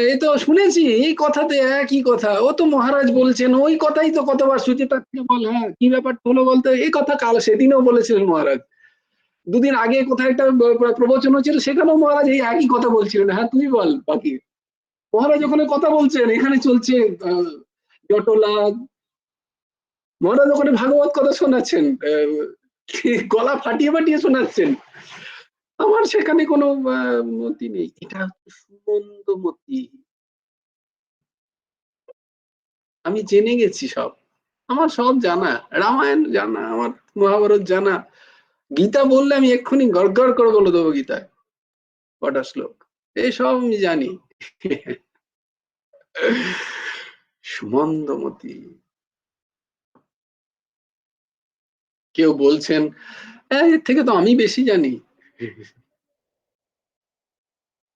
এই তো শুনেছি, এই কথাতে একই কথা, ও তো মহারাজ বলছেন, ওই কথাই তো কতবার সুচিতা বল, হ্যাঁ কি ব্যাপার হলো বলতে, এই কথা কাল সেদিনও বলেছিলেন মহারাজ, 2 দিন আগে কোথায় একটা প্রবচন হচ্ছিল, সেখানেও মহারাজ এই একই কথা বলছিলেন, হ্যাঁ তুই বল বাকি। মহারাজ ওখানে কথা বলছেন, এখানে চলছে জটলা, মহারাজ ওখানে ভাগবত কথা শোনাচ্ছেন, গলা ফাটিয়ে ফাটিয়ে শোনাচ্ছেন, আমার সেখানে কোনো মতি নেই। এটা হচ্ছে সুমন্দমতি। আমি জেনে গেছি সব, আমার সব জানা, রামায়ণ জানা, আমার মহাভারত জানা, গীতা বললে আমি এক্ষুনি গড়গড় করে বলে দেবো গীতায় কটা শ্লোক, এইসব আমি জানি। সুমন্দমতি, কেউ বলছেন এর থেকে তো আমি বেশি জানি,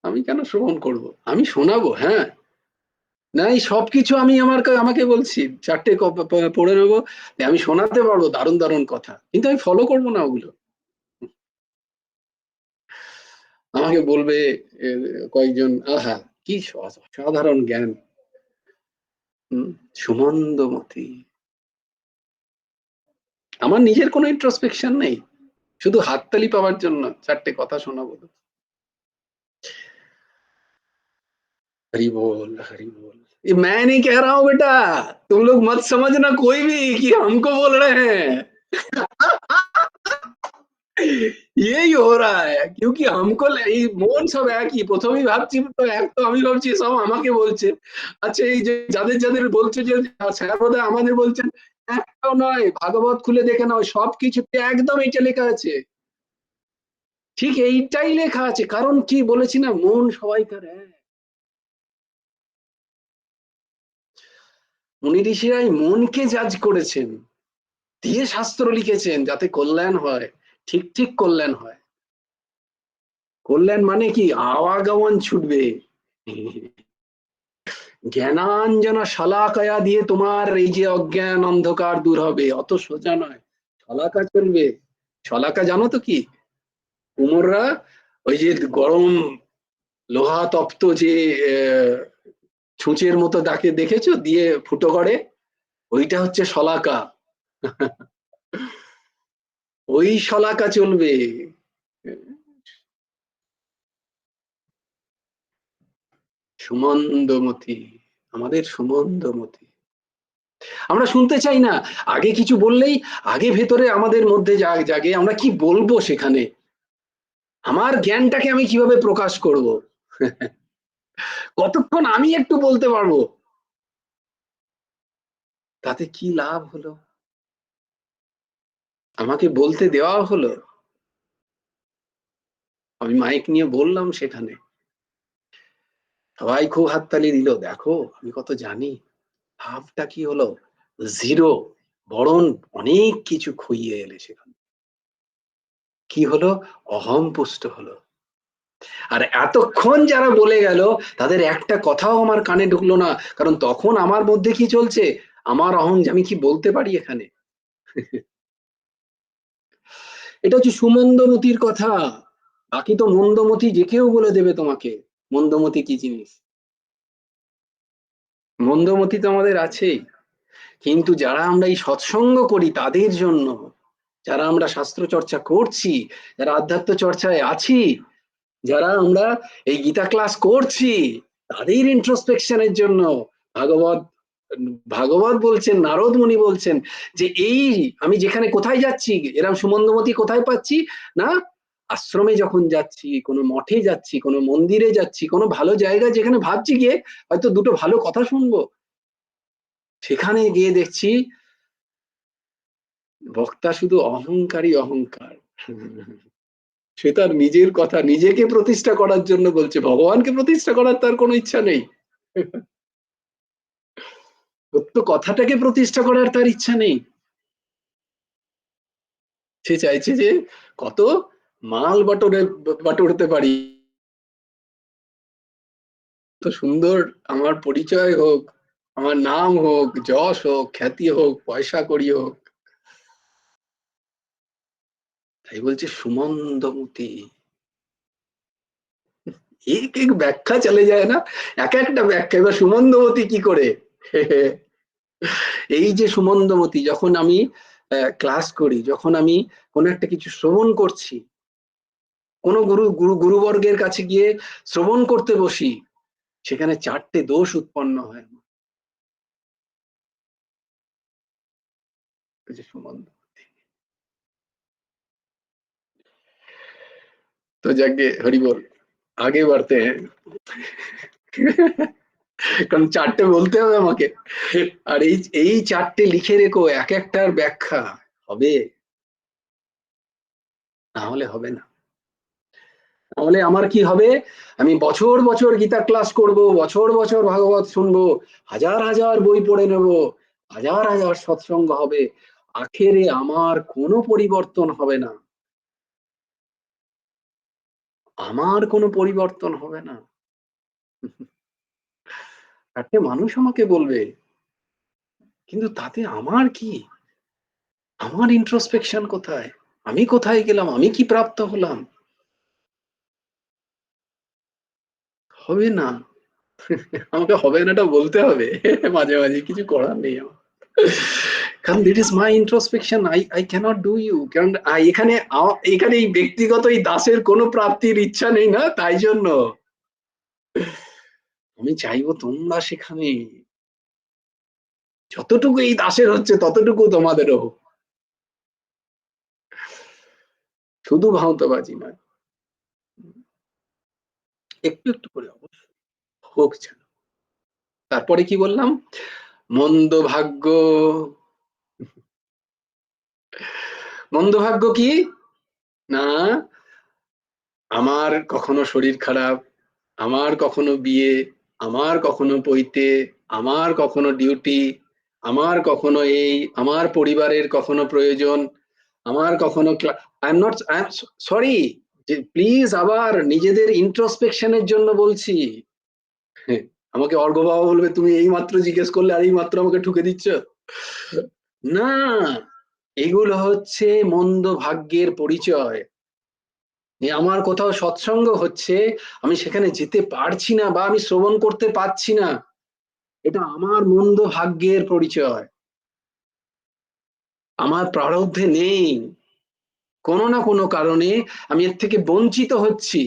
আমি কেন শ্রবণ করব, আমি শোনাবো, হ্যাঁ, না এই সবকিছু আমি আমাকে বলছি চারটে পড়ে নেবো, আমি শোনাতে পারবো দারুণ দারুণ কথা, কিন্তু আমি ফলো করবো না ওগুলো। আমাকে বলবে কয়েকজন, আহা কি সাধারণ জ্ঞান। সুমন্দমতি, আমার নিজের কোনো ইন্ট্রোস্পেকশন নেই, শুধু হাততালি পাওয়ার জন্য চারটে কথা শোনাবো। हरी बोल हरी बोल। ये मैं नहीं कह रहा हूं बेटा, तुम लोग मत समझना कोई भी कि हमको बोल रहे हैं। यही हो रहा है, क्योंकि हमको এই মন সব একই, প্রথমেই ভাবছি তো এক, তো আমি ভাবছি সব আমাকে বলছে। আচ্ছা এই যে যাদের যাদের বলছে যে স্যার বোধহয় আমাদের বলছেন, একটাও নয়, ভাগবত খুলে দেখে নাও, সবকিছুতে একদম এইটা লেখা আছে, ঠিক এইটাই লেখা আছে। কারণ কি বলেছি না, মন সবাইকার এক। মুনি ঋষিরাই মনকে জাজ করেছেন, দিয়ে শাস্ত্র লিখেছেন যাতে কল্যাণ হয়, ঠিক ঠিক কল্যাণ হয়। কল্যাণ মানে কি, আওয়াগমন ছুটবে, জ্ঞানাঞ্জনা শলাকায়া দিয়ে তোমার এই যে অজ্ঞান অন্ধকার দূর হবে, অত সোজা নয়, শলাকা চলবে। শলাকা জানো তো কি, কুমোররা ওই যে গরম লোহা তপ্ত যে ছুঁচের মতো ডাকে দেখেছো, দিয়ে ফুটো করে, ওইটা হচ্ছে শলাকা। ওই শলাকা চলবে। সুমন্দমতি, আমাদের সুমন্দমতি, আমরা শুনতে চাই না, আগে কিছু বললেই আগে ভেতরে আমাদের মধ্যে জাগে আমরা কি বলবো সেখানে, আমার জ্ঞানটাকে আমি কিভাবে প্রকাশ করব, কতক্ষণ আমি একটু বলতে পারবো, তাতে কি লাভ হলো, আমাকে বলতে দেওয়া হলো, আমি মাইক নিয়ে বললাম, সেখানে সবাই খুব হাততালি দিল, দেখো আমি কত জানি, ভাবটা কি হলো, জিরো, বরং অনেক কিছু খুইয়ে এলে সেখানে, কি হলো, অহম পুষ্ট হলো। আর এতক্ষণ যারা বলে গেল, তাদের একটা কথাও আমার কানে ঢুকলো না, কারণ তখন আমার মধ্যে কি চলছে, আমার অহং, আমি কি বলতে পারি এখানে। এটা হচ্ছে সুমন্দমতির কথা, বাকি তো মন্দমতি যে কেউ বলে দেবে তোমাকে মন্দমতি কি জিনিস। মন্দমতি তো আমাদের আছেই, কিন্তু যারা আমরা এই সৎসঙ্গ করি তাদের জন্য, যারা আমরা শাস্ত্র চর্চা করছি, যারা আধ্যাত্ম চর্চায় আছি, যারা আমরা এই গীতা ক্লাস করছি, তাদের ইন্ট্রোস্পেকশনের জন্য ভাগবত ভাগবত বলছেন, নারদ মুনি বলছেন যে এই আমি যেখানে কোথায় যাচ্ছি, এরকম সুমন্দমতি কোথায় পাচ্ছি না, আশ্রমে যখন যাচ্ছি, কোনো মঠে যাচ্ছি, কোনো মন্দিরে যাচ্ছি, কোনো ভালো জায়গায় যেখানে ভাবছি গিয়ে হয়তো দুটো ভালো কথা শুনবো, সেখানে গিয়ে দেখছি বক্তা শুধু অহংকারী অহংকার। সে তার নিজের কথা, নিজেকে প্রতিষ্ঠা করার জন্য বলছে, ভগবানকে প্রতিষ্ঠা করার তার কোনো ইচ্ছা নেই, সত্য কথাটাকে প্রতিষ্ঠা করার তার ইচ্ছা নেই। সে চাইছে যে কত মাল বাটুরতে পারি, তো সুন্দর আমার পরিচয় হোক, আমার নাম হোক, যশ হোক, খ্যাতি হোক, পয়সা করি হোক। তাই বলছে সুমন্দমতি, এক এক ব্যাখ্যা চলে যায় না, এক একটা ব্যাখ্যা, এবার সুমন্দমতি কি করে। এই যে সুমন্দমতি, যখন আমি ক্লাস করি, যখন আমি কোনো একটা কিছু শ্রবণ করছি, কোনো গুরুবর্গের কাছে গিয়ে শ্রবণ করতে বসি, সেখানে চারটে দোষ উৎপন্ন হয়, সুমন্দমতি। तो जाके हरि बोल, आगे बढ़ते हैं। কারণ 4টে বলতে হবে আমাকে, আর এই 4টে লিখে রেখো, এক একটার ব্যাখ্যা হবে, না হলে হবে না। তাহলে আমার কি হবে, আমি বছর বছর গীতা ক্লাস করব, বছর বছর ভাগবত শুনবো, হাজার হাজার বই পড়ে নেব, হাজার হাজার সৎসঙ্গ হবে, আখেরে আমার কোনো পরিবর্তন হবে না, আমার কোনো পরিবর্তন হবে না। একটা মানুষ আমাকে বলবে, কিন্তু তাতে আমার কি, আমার ইন্ট্রোস্পেকশন কোথায়, আমি কোথায় গেলাম, আমি কি প্রাপ্ত হলাম? হবে না। আমাকে হবে নাটা বলতে হবে মাঝে মাঝে, কিছু করার নেই আমার, কারণ that is my introspection, I can't do you. কারণ এখানে এখানে এই ব্যক্তিগত এই দাসের কোনো প্রাপ্তির ইচ্ছা নেই না, তাই জন্য আমি চাইবো তোমরা সেখানে যতটুকু এই দাসের হচ্ছে ততটুকু তোমাদেরও হোক, শুধু ভাওতাবাজি নয়, একটু একটু করে অবশ্যই হোক যেন। তারপরে কি বললাম, মন্দ ভাগ্য। মন্দ ভাগ্য কি না, আমার কখনো শরীর খারাপ, আমার কখনো বিয়ে, আমার কখনো পৈতে, আমার কখনো ডিউটি, আমার কখনো এই, আমার পরিবারের কখনো প্রয়োজন, আমার কখনো I am not, I am sorry, please আবার নিজেদের ইন্ট্রোস্পেকশনের জন্য বলছি। হ্যাঁ, আমাকে অর্ঘ্য বাবা বলবে তুমি এই মাত্র জিজ্ঞেস করলে আর এই মাত্র আমাকে ঠুকে দিচ্ছ, না, এগুলো হচ্ছে মন্দ ভাগ্যের পরিচয়। আমার কোথাও সৎসঙ্গ হচ্ছে, আমি সেখানে যেতে পারছি না বা আমি শ্রবণ করতে পারছি না, এটা আমার মন্দ ভাগ্যের পরিচয়, আমার প্রারব্ধে নেই, কোনো না কোনো কারণে আমি এর থেকে বঞ্চিত হচ্ছি,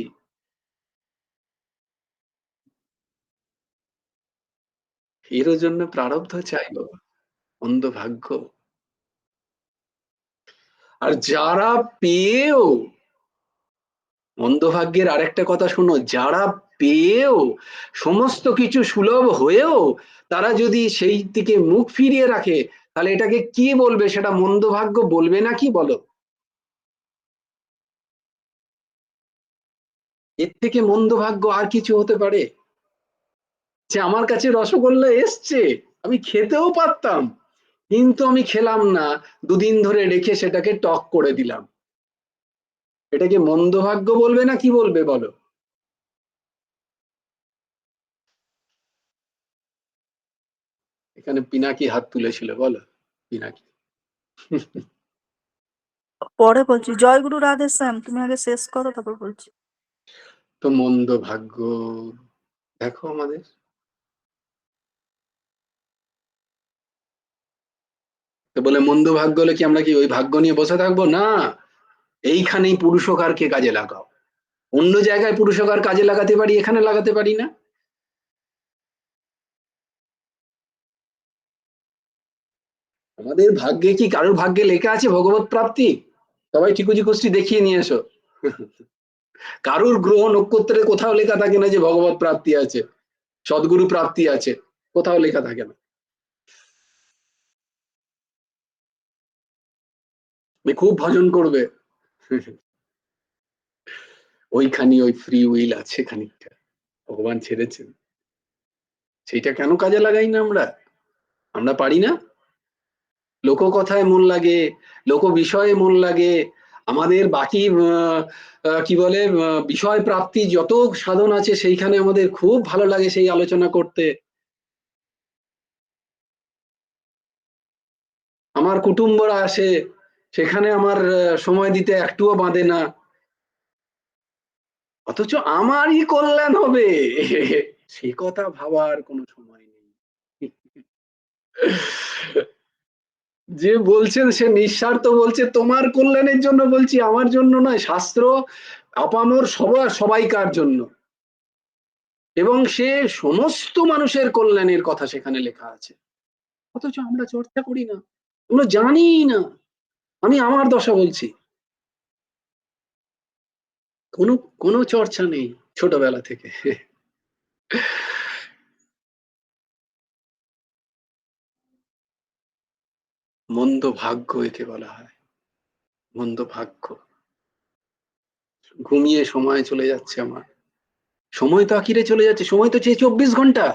এর জন্য প্রারব্ধ চাই বাবা, মন্দ ভাগ্য। আর যারা পেয়েও, মন্দ ভাগ্যের আরেকটা কথা শোনো, যারা পেয়েও, সমস্ত কিছু সুলভ হয়েও তারা যদি সেই দিকে মুখ ফিরিয়ে রাখে, তাহলে এটাকে কি বলবে, সেটা মন্দ ভাগ্য বলবে না কি বলো? এর থেকে মন্দ ভাগ্য আর কিছু হতে পারে? যে আমার কাছে রসগোল্লা এসছে, আমি খেতেও পারতাম, কিন্তু আমি খেলাম না, দুদিন ধরে রেখে সেটাকে টক করে দিলাম, এটাকে মন্দ ভাগ্য বলবে না কি বলবে বলো? এখানে পিনাকি হাত তুলেছিল, বলো পিনাকি। পরে বলছি। জয় গুরু রাধে শ্যাম, তুমি আগে শেষ করো তারপর বলছি। তো মন্দ ভাগ্য দেখো আমাদের, তো বলে মন্দ ভাগ্য হলে কি আমরা কি ওই ভাগ্য নিয়ে বসে থাকবো? না, এইখানেই পুরুষকারকে কাজে লাগাও, অন্য জায়গায় পুরুষকার কাজে লাগাতে পারি, এখানে লাগাতে পারি না? আমাদের ভাগ্যে কি কারোর ভাগ্যে লেখা আছে ভগবত প্রাপ্তি? সবাই ঠিকুজি কুস্তি দেখিয়ে নিয়ে এসো। কারুর গ্রহ নক্ষত্রে কোথাও লেখা থাকে না যে ভগবত প্রাপ্তি আছে, সদ্গুরু প্রাপ্তি আছে, কোথাও লেখা থাকে না। খুব ভজন করবে, ওইখানে ওই ফ্রি উইল আছে খানিকটা, ভগবান ছেড়েছেন, সেইটা কেন কাজে লাগাই না আমরা? আমরা পারি না? লোক কথায় মন লাগে, লোক বিষয়ে মন লাগে, আমাদের বাকি কি বলে বিষয় প্রাপ্তি যত সাধন আছে সেইখানে আমাদের খুব ভালো লাগে সেই আলোচনা করতে, আমার কুটুম্বরা আসে, সেখানে আমার সময় দিতে একটুও বাঁধে না, অথচ আমারই কল্যাণ হবে সে কথা ভাবার কোনো সময় নেই। যে বলছেন সে নিঃস্বার্থ বলছে, তোমার কল্যাণের জন্য বলছি, আমার জন্য নয়, শাস্ত্র আপামর সবাইকার জন্য, এবং সে সমস্ত মানুষের কল্যাণের কথা সেখানে লেখা আছে, অথচ আমরা চর্চা করি না, আমরা জানি না। আমি আমার দশা বলছি, কোনো কোনো চর্চা নেই ছোটবেলা থেকে। মন্দ ভাগ্য একে বলা হয়, মন্দ ভাগ্য। ঘুমিয়ে সময় চলে যাচ্ছে আমার, সময় তো আখিরে চলে যাচ্ছে, সময় তো 24 ঘন্টা।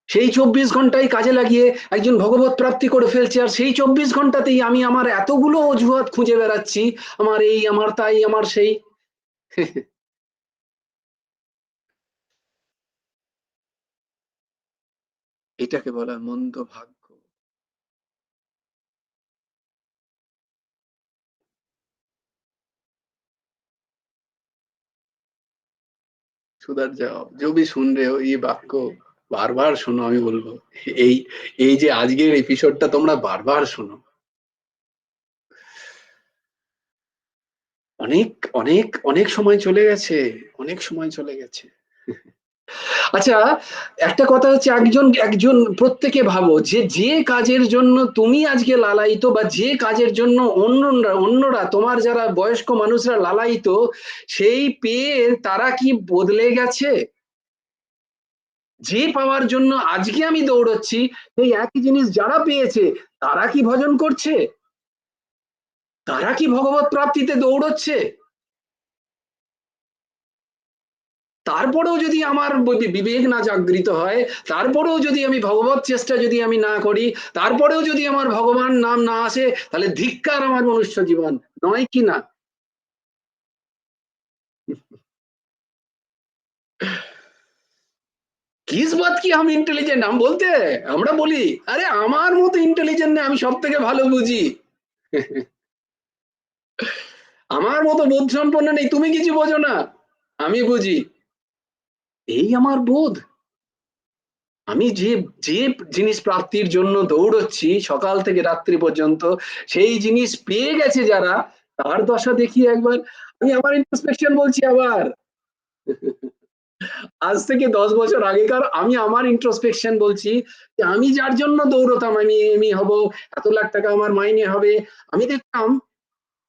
সেই 24 ঘন্টাই কাজে লাগিয়ে একজন ভগবত প্রাপ্তি করে ফেলছে, আর সেই 24 ঘন্টাতেই আমি আমার এতগুলো অজুহাত খুঁজে বেড়াচ্ছি, আমার এই, আমার তাই, আমার সেই। এটাকে বলা মন্দ ভাগ্য। सुधर जाओ, जो भी सुन रहे हो ये বাক্য বারবার শোনো। আমি বলবো এই এই যে আজকের এপিসোডটা তোমরা বারবার শোনো। অনেক অনেক অনেক সময় চলে গেছে, অনেক সময় চলে গেছে। আচ্ছা, একটা কথা হচ্ছে, একজন একজন প্রত্যেকে ভাবো যে যে কাজের জন্য তুমি আজকে লালায়িত, বা যে কাজের জন্য অন্যরা তোমার যারা বয়স্ক মানুষরা লালায়িত, সেই পেয়ে তারা কি বদলে গেছে? যে পাওয়ার জন্য আজকে আমি দৌড়চ্ছি, সেই একই জিনিস যারা পেয়েছে তারা কি ভজন করছে? তারা কি ভগবত প্রাপ্তিতে দৌড়চ্ছে? তারপরেও যদি আমার বিবেক না জাগৃত হয়, তারপরেও যদি আমি ভগবত চেষ্টা যদি আমি না করি, তারপরেও যদি আমার ভগবান নাম না আসে, তাহলে ধিক্কার আমার মনুষ্য জীবন, নয় কি না? किस बात की हम इंटेलिजेंट, हम बोलते हैं, আমরা বলি আরে আমার মতো ইন্টেলিজেন্ট না, আমি সব থেকে ভালো বুঝি। আমার মতো বোধ সম্পন্ন নেই, তুমি কিছু বোঝো না, আমি বুঝি। এই আমার বোধ। আমি যে যে জিনিস প্রাপ্তির জন্য দৌড়চ্ছি সকাল থেকে রাত্রি পর্যন্ত, সেই জিনিস পেয়ে গেছে যারা, তার দশা দেখি একবার। আমি আমার ইন্ট্রোস্পেকশন বলছি আবার, আজ থেকে 10 বছর আগেকার আমি আমার ইন্ট্রোস্পেকশন বলছি, যে আমি যার জন্য দৌড়তাম, আমি এমই হব, এত লাখ টাকা আমার মাইনে হবে, আমি দেখতাম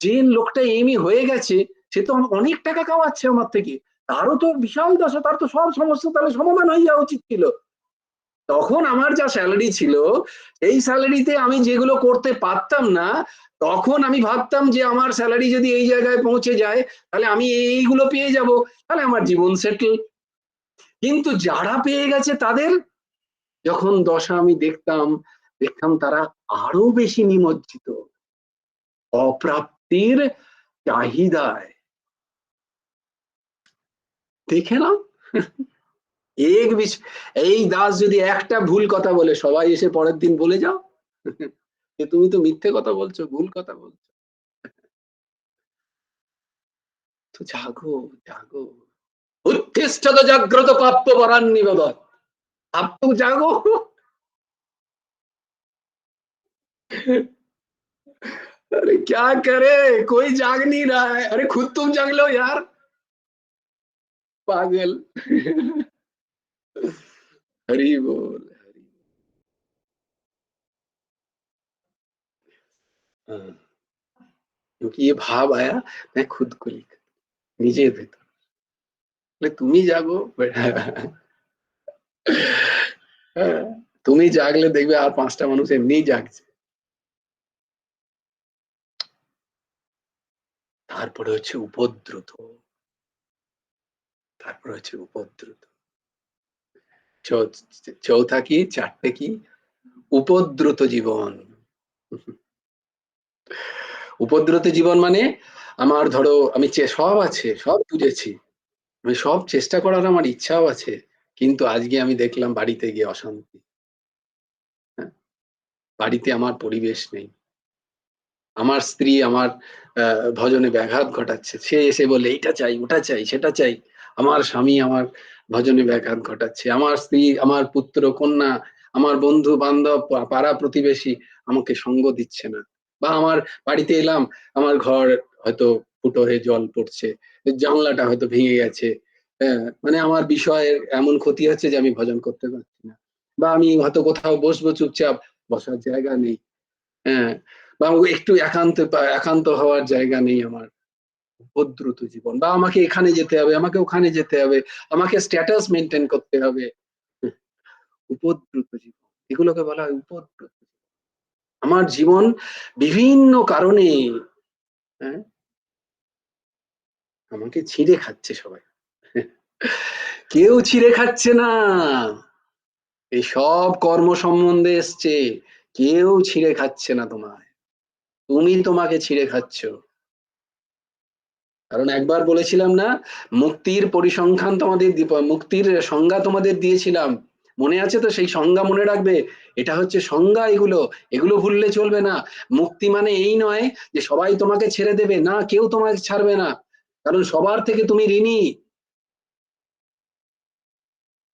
যে লোকটা এমই হয়ে গেছে, সে তো অনেক টাকা কামাচ্ছে আমার থেকে, তারও তো বিশাল দশা, তার তো সব সমস্যা তাহলে সমাধান হয়ে যাওয়া উচিত ছিল। তখন আমার যা স্যালারি ছিল, এই স্যালারিতে আমি যেগুলো করতে পারতাম না, তখন আমি ভাবতাম যে আমার স্যালারি যদি এই জায়গায় পৌঁছে যায়, তাহলে আমি এইগুলো পেয়ে যাব, তাহলে আমার জীবন সেটেল। কিন্তু যারা পেয়ে গেছে তাদের যখন দশা আমি দেখতাম, দেখতাম তারা আরো বেশি নিমজ্জিত অপ্রাপ্তির চাহিদায়। দেখে না, এই দাস যদি একটা ভুল কথা বলে, সবাই এসে পরের দিন বলে যাও যে তুমি তো মিথ্যে কথা বলছো, ভুল কথা বলছো। তো জাগো, জাগো, উত্তিষ্ঠত জাগ্রত কাপ্য বরান্নিবদৎ। अब तो जागो। अरे क्या करे, कोई जाग नहीं रहा है, अरे खुद तुम जाग लो यार, पागल। हरी बोल, हरी। हाँ, क्योंकि ये भाव आया, मैं खुद को लिखा নিজের ভেতর, তুমি জাগো। তুমি জাগলে দেখবে আর 5টা মানুষ এমনিই জাগছে। তারপরে হচ্ছে উপদ্রুত, তারপরে হচ্ছে উপদ্রুত। চৌথা কি, 4টে কি? উপদ্রুত জীবন। উপদ্রুত জীবন মানে, আমার ধরো আমি সব আছে, সব বুঝেছি, আমি সব চেষ্টা করার আমার ইচ্ছাও আছে, কিন্তু আজকে আমি দেখলাম বাড়িতে গিয়ে অশান্তি। হ্যাঁ, বাড়িতে আমার পরিবেশ নেই, আমার স্ত্রী আমার ভজনে ব্যাঘাত ঘটাচ্ছে, সে এসে বলে এইটা চাই, ওটা চাই, সেটা চাই। আমার স্বামী আমার ভজনে ব্যাঘাত ঘটাচ্ছে, আমার স্ত্রী, আমার পুত্র কন্যা, আমার বন্ধু বান্ধব, পাড়া প্রতিবেশী আমাকে সঙ্গ দিচ্ছে না। বা আমার বাড়িতে এলাম, আমার ঘর হয়তো ফুটো হয়ে জল পড়ছে, জানলাটা হয়তো ভেঙে গেছে, মানে আমার বিষয়ের এমন ক্ষতি হচ্ছে যে আমি ভজন করতে পারছি না। বা আমি হয়তো কোথাও বসবো, চুপচাপ বসার জায়গা নেই। হ্যাঁ, বা একটু একান্ত হওয়ার জায়গা নেই আমার। উপদ্রুত জীবন, বা আমাকে এখানে যেতে হবে, আমাকে ওখানে যেতে হবে, আমাকে স্ট্যাটাস মেনটেন করতে হবে। উপদ্রুত জীবন, এগুলোকে বলা হয় উপদ্রুত। আমার জীবন বিভিন্ন কারণে আমাকে ছিঁড়ে খাচ্ছে সবাই, কেউ ছিঁড়ে খাচ্ছে না। এই সব কর্ম সম্বন্ধে এসছে, কেউ ছিঁড়ে খাচ্ছে না তোমায়, তুমি তোমাকে ছিঁড়ে খাচ্ছ। কারণ একবার বলেছিলাম না, মুক্তির পরিসংখ্যান তোমাদের মুক্তির সংজ্ঞা তোমাদের দিয়েছিলাম, মনে আছে তো? সেই সংজ্ঞা মনে রাখবে, এটা হচ্ছে সংজ্ঞা, এগুলো এগুলো ভুললে চলবে না। মুক্তি মানে এই নয় যে সবাই তোমাকে ছেড়ে দেবে, না, কেউ তোমাকে ছাড়বে না, কারণ সবার থেকে তুমি ঋণী।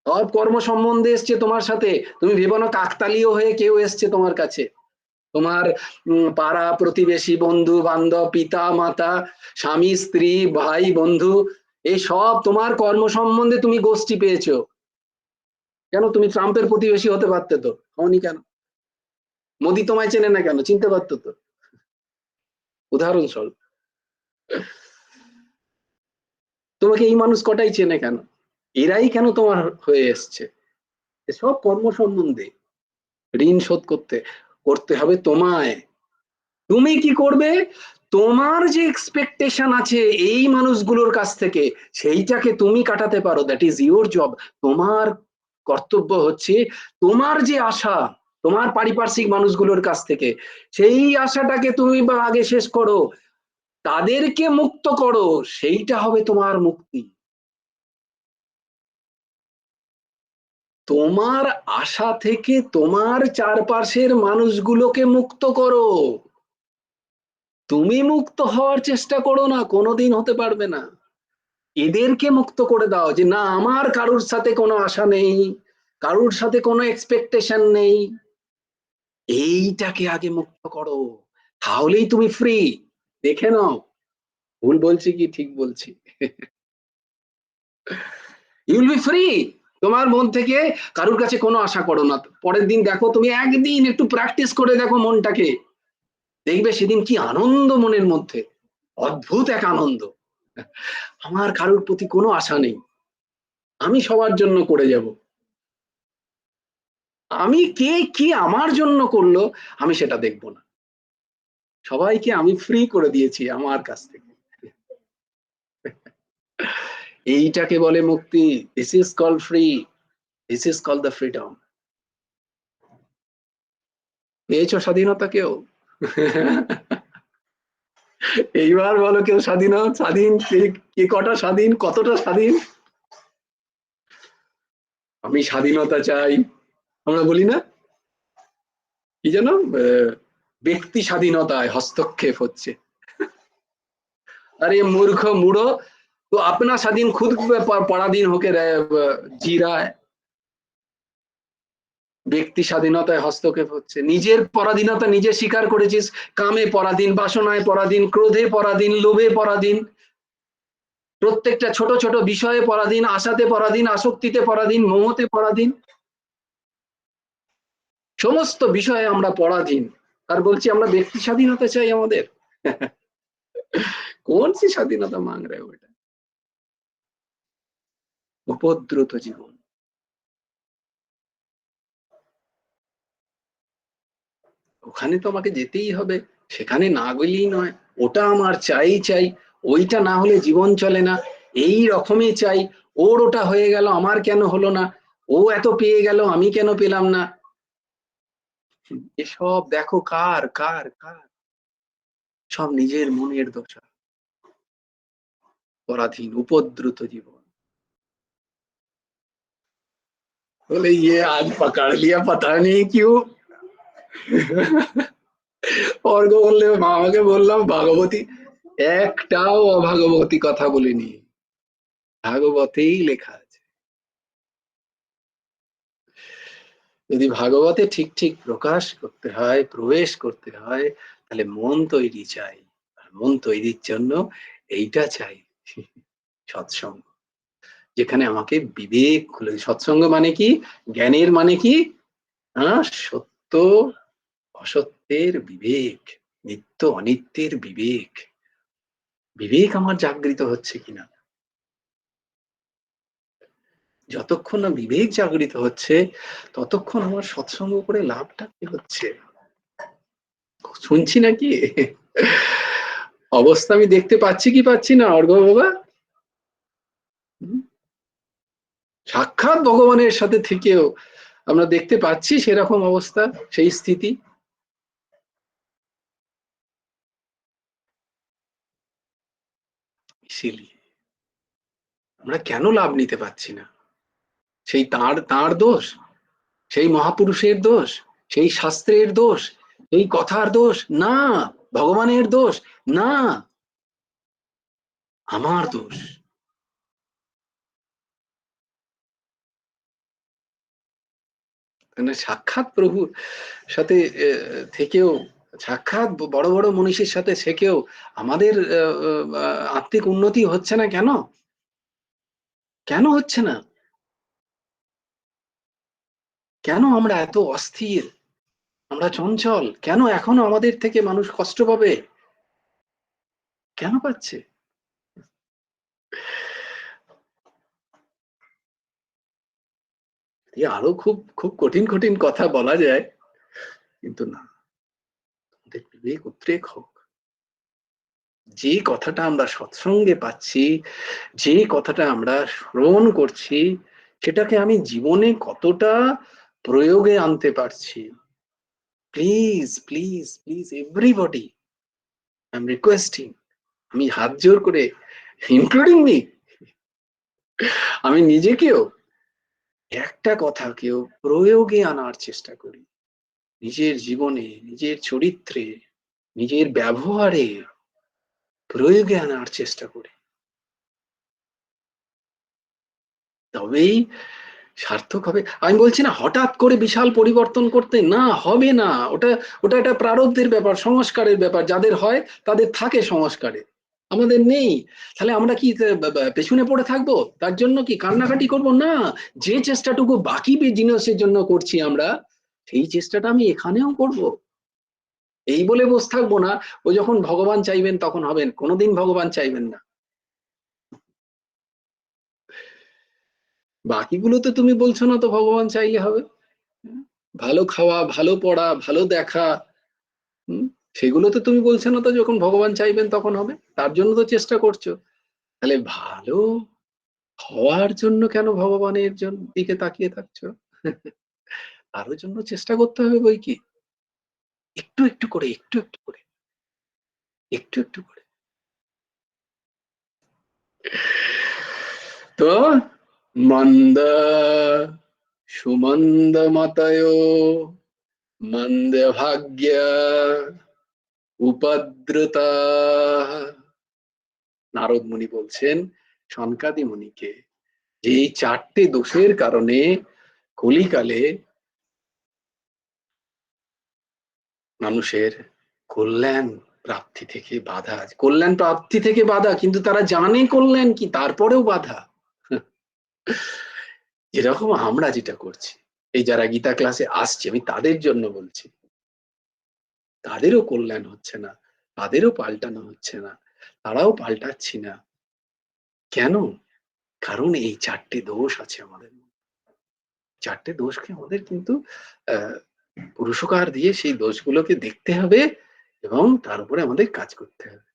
সব কর্ম সম্বন্ধে এসছে তোমার সাথে, তুমি ভেবো না কাকতালীয় হয়ে কেউ এসছে তোমার কাছে। তোমার পাড়া প্রতিবেশী, বন্ধু বান্ধব, পিতা মাতা, স্বামী স্ত্রী, ভাই বন্ধু, এই সব তোমার কর্ম সম্বন্ধে তুমি গোষ্ঠী পেয়েছো। কেন? তুমি ট্রাম্পের প্রতিবেশী হতে পারতে তো, হওনি কেন? মোদি তোমায় চেনে না কেন? চিনতে পারতো তো। উদাহরণস্বরূপ, তোমাকে এই মানুষ কটাই চেনে কেন? এরাই কেন তোমার হয়ে এসছে? সব কর্ম সম্বন্ধে ঋণ শোধ করতে হবে তোমায়। তুমি কি করবে? তোমার যে এক্সপেকটেশন আছে এই মানুষগুলোর কাছ থেকে, সেইটাকে তুমি কাটাতে পারো, দ্যাট ইজ ইউর জব। তোমার কর্তব্য হচ্ছে তোমার যে আশা তোমার পারিপার্শ্বিক মানুষগুলোর কাছ থেকে, সেই আশাটাকে তুমি বা আগে শেষ করো, তাদেরকে মুক্ত করো, সেইটা হবে তোমার মুক্তি। তোমার আশা থেকে তোমার চারপাশের মানুষগুলোকে মুক্ত করো। তুমি মুক্ত হওয়ার চেষ্টা করো না, কোনোদিন হতে পারবে না। এদেরকে মুক্ত করে দাও যে না, আমার কারুর সাথে কোনো আশা নেই, কারুর সাথে কোনো এক্সপেকটেশন নেই, এইটাকে আগে মুক্ত করো, তাহলেই তুমি ফ্রি। দেখে নাও ভুল বলছি কি ঠিক বলছি? You will be free. তোমার মন থেকে কারুর কাছে কোনো আশা করো না। পরের দিন দেখো, তুমি একদিন একটু প্র্যাকটিস করে দেখো মনটাকে, দেখবে সেদিন কি আনন্দ মনের মধ্যে, অদ্ভুত এক আনন্দ। আমার কারুর প্রতি কোনো আশা নেই, আমি সবার জন্য করে যাব, আমি কে কি আমার জন্য করলো আমি সেটা দেখব না, সবাইকে আমি ফ্রি করে দিয়েছি আমার কাছ থেকে। এইটাকে বলে মুক্তি। This is called free, this is called the freedom. পেয়েছো স্বাধীনতা কেউ? এইবার বলো কেউ স্বাধীন, কে কটা স্বাধীন, কতটা স্বাধীন? আমি স্বাধীনতা চাই, আমরা বলি না, কি যেন, ব্যক্তি স্বাধীনতায় হস্তক্ষেপ হচ্ছে। अरे मूर्ख मूढ़ो, तो अपना स्वाधीन खुद पराधीन होके जी रहा है। ব্যক্তি স্বাধীনতায় হস্তক্ষেপ হচ্ছে, নিজের পরাধীনতা নিজে স্বীকার করেছিস, কামে পরাধীন, বাসনায় পরাধীন, ক্রোধে পরাধীন, লোভে পরাধীন, প্রত্যেকটা ছোট ছোট বিষয়ে পরাধীন, আশাতে পরাধীন, আসক্তিতে পরাধীন, মোহতে পরাধীন, সমস্ত বিষয়ে আমরা পরাধীন। আর বলছি আমরা ব্যক্তি স্বাধীনতা চাই আমাদের। কোন সি স্বাধীনতা মাंग रहे हो बेटा? উপদ্রুত জীবন। ওখানে তো আমাকে যেতেই হবে, সেখানে না গেলেই নয়, ওটা আমার চাই চাই, ওইটা না হলে জীবন চলে না, এই রকমই চাই। ওর ওটা হয়ে গেল, আমার কেন হলো না? ও এত পেয়ে গেল, আমি কেন পেলাম না? এসব দেখো কার কার কার, সব নিজের মনের দোষা, পরাধীন উপদ্রুত জীবন। বলে ইয়ে আজ পকড় লিয়া পতা নেই কিউ। অর্ঘ বললে, মামাকে বললাম ভাগবতী, একটাও অভাগবতী কথা বলিনি, ভাগবতেই লেখা আছে। যদি ভাগবতে ঠিক ঠিক প্রকাশ করতে হয়, প্রবেশ করতে হয়, তাহলে মন তৈরি চাই, আর মন তৈরির জন্য এইটা চাই, সৎসঙ্গ, যেখানে আমাকে বিবেক খুলে। সৎসঙ্গ মানে কি? জ্ঞানের মানে কি? সত্য অসত্যের বিবেক, নিত্য অনিত্যের বিবেক, বিবেক আমার জাগৃত হচ্ছে কিনা। যতক্ষণ না বিবেক জাগৃত হচ্ছে ততক্ষণ আমার সৎসঙ্গ করে লাভটা কি হচ্ছে? শুনছি নাকি? অবস্থা আমি দেখতে পাচ্ছি কি পাচ্ছি না অর্ঘ্য বাবা? সাক্ষাৎ ভগবানের সাথে থেকেও আমরা দেখতে পাচ্ছি সেরকম অবস্থা, সেই স্থিতি। আমরা কেন লাভ নিতে পারছি না? সেই তার দোষ, সেই মহাপুরুষের দোষ, সেই শাস্ত্রের দোষ, এই কথার দোষ না, ভগবানের দোষ না, আমার দোষ। সাক্ষাৎ প্রভুর সাথে থেকেও, সাক্ষাৎ বড় বড় মনীষীর সাথে থেকেও আমাদের আত্মিক উন্নতি হচ্ছে না কেন? কেন হচ্ছে না? কেন আমরা এত অস্থির, আমরা চঞ্চল? কেন এখনো আমাদের থেকে মানুষ কষ্ট পাবে? কেন পাচ্ছে? আরো খুব খুব কঠিন কঠিন কথা বলা যায়, কিন্তু না, আমাদের বিবেক উদ্রেক হোক। যে কথাটা আমরা সৎসঙ্গে পাচ্ছি, যে কথাটা আমরা শ্রবণ করছি, সেটাকে আমি জীবনে কতটা প্রয়োগে আনতে পারছি। Please please please everybody, I am requesting, আমি হাত জোর করে, ইনক্লুডিং মি, আমি নিজেকেও একটা কথাকেও প্রয়োগে আনার চেষ্টা করি, নিজের জীবনে, নিজের চরিত্রে, নিজের ব্যবহারে প্রয়োগে আনার চেষ্টা করি। তবেই সার্থক হবে। আমি বলছি না হঠাৎ করে বিশাল পরিবর্তন করতে, না, হবে না। ওটা ওটা একটা প্রারব্ধের ব্যাপার, সংস্কারের ব্যাপার। যাদের হয় তাদের থাকে সংস্কারে, আমাদের নেই। তাহলে আমরা কি পেছনে পড়ে থাকবো? তার জন্য কি কান্নাকাটি করব? না, যে চেষ্টাটুকু বাকি জিনিসের জন্য করছি আমরা, সেই চেষ্টাটা আমি এখানেও করব। এই বলে বসে থাকবো না ও যখন ভগবান চাইবেন তখন হবেন, কোনোদিন ভগবান চাইবেন না। বাকিগুলো তো তুমি বলছো না তো ভগবান চাইলে হবে। ভালো খাওয়া, ভালো পড়া, ভালো দেখা, সেগুলো তো তুমি বলছো না তো যখন ভগবান চাইবেন তখন হবে, তার জন্য তো চেষ্টা করছো। তাহলে ভালো হওয়ার জন্য কেন ভগবানের দিকে তাকিয়ে থাকছো? তারও জন্য চেষ্টা করতে হবে বই কি, একটু একটু করে, একটু একটু করে, একটু একটু করে। তো মন্দ সুমন্দ মতয় মন্দ ভাগ্য উপদ্রুতা। নারদ মুনি বলছেন সনকাদি মুনিকে যে এই 4টে দোষের কারণে কলিকালে মানুষের কল্যাণ প্রাপ্তি থেকে বাধা, কল্যাণ প্রাপ্তি থেকে বাধা, কিন্তু তারা জানে কল্যাণ কি, তারপরেও বাধা। এরকম আমরা যেটা করছি, এই যারা গীতা ক্লাসে আসছে, আমি তাদের জন্য বলছি, তাদেরও কল্যাণ হচ্ছে না, তাদেরও পাল্টানো হচ্ছে না, তারাও পাল্টাচ্ছি না। কেন? কারণ এই 4টে দোষ আছে আমাদের। 4টে দোষকে আমাদের কিন্তু পুরুষকার দিয়ে সেই দোষগুলোকে দেখতে হবে এবং তার উপরে আমাদের কাজ করতে হবে।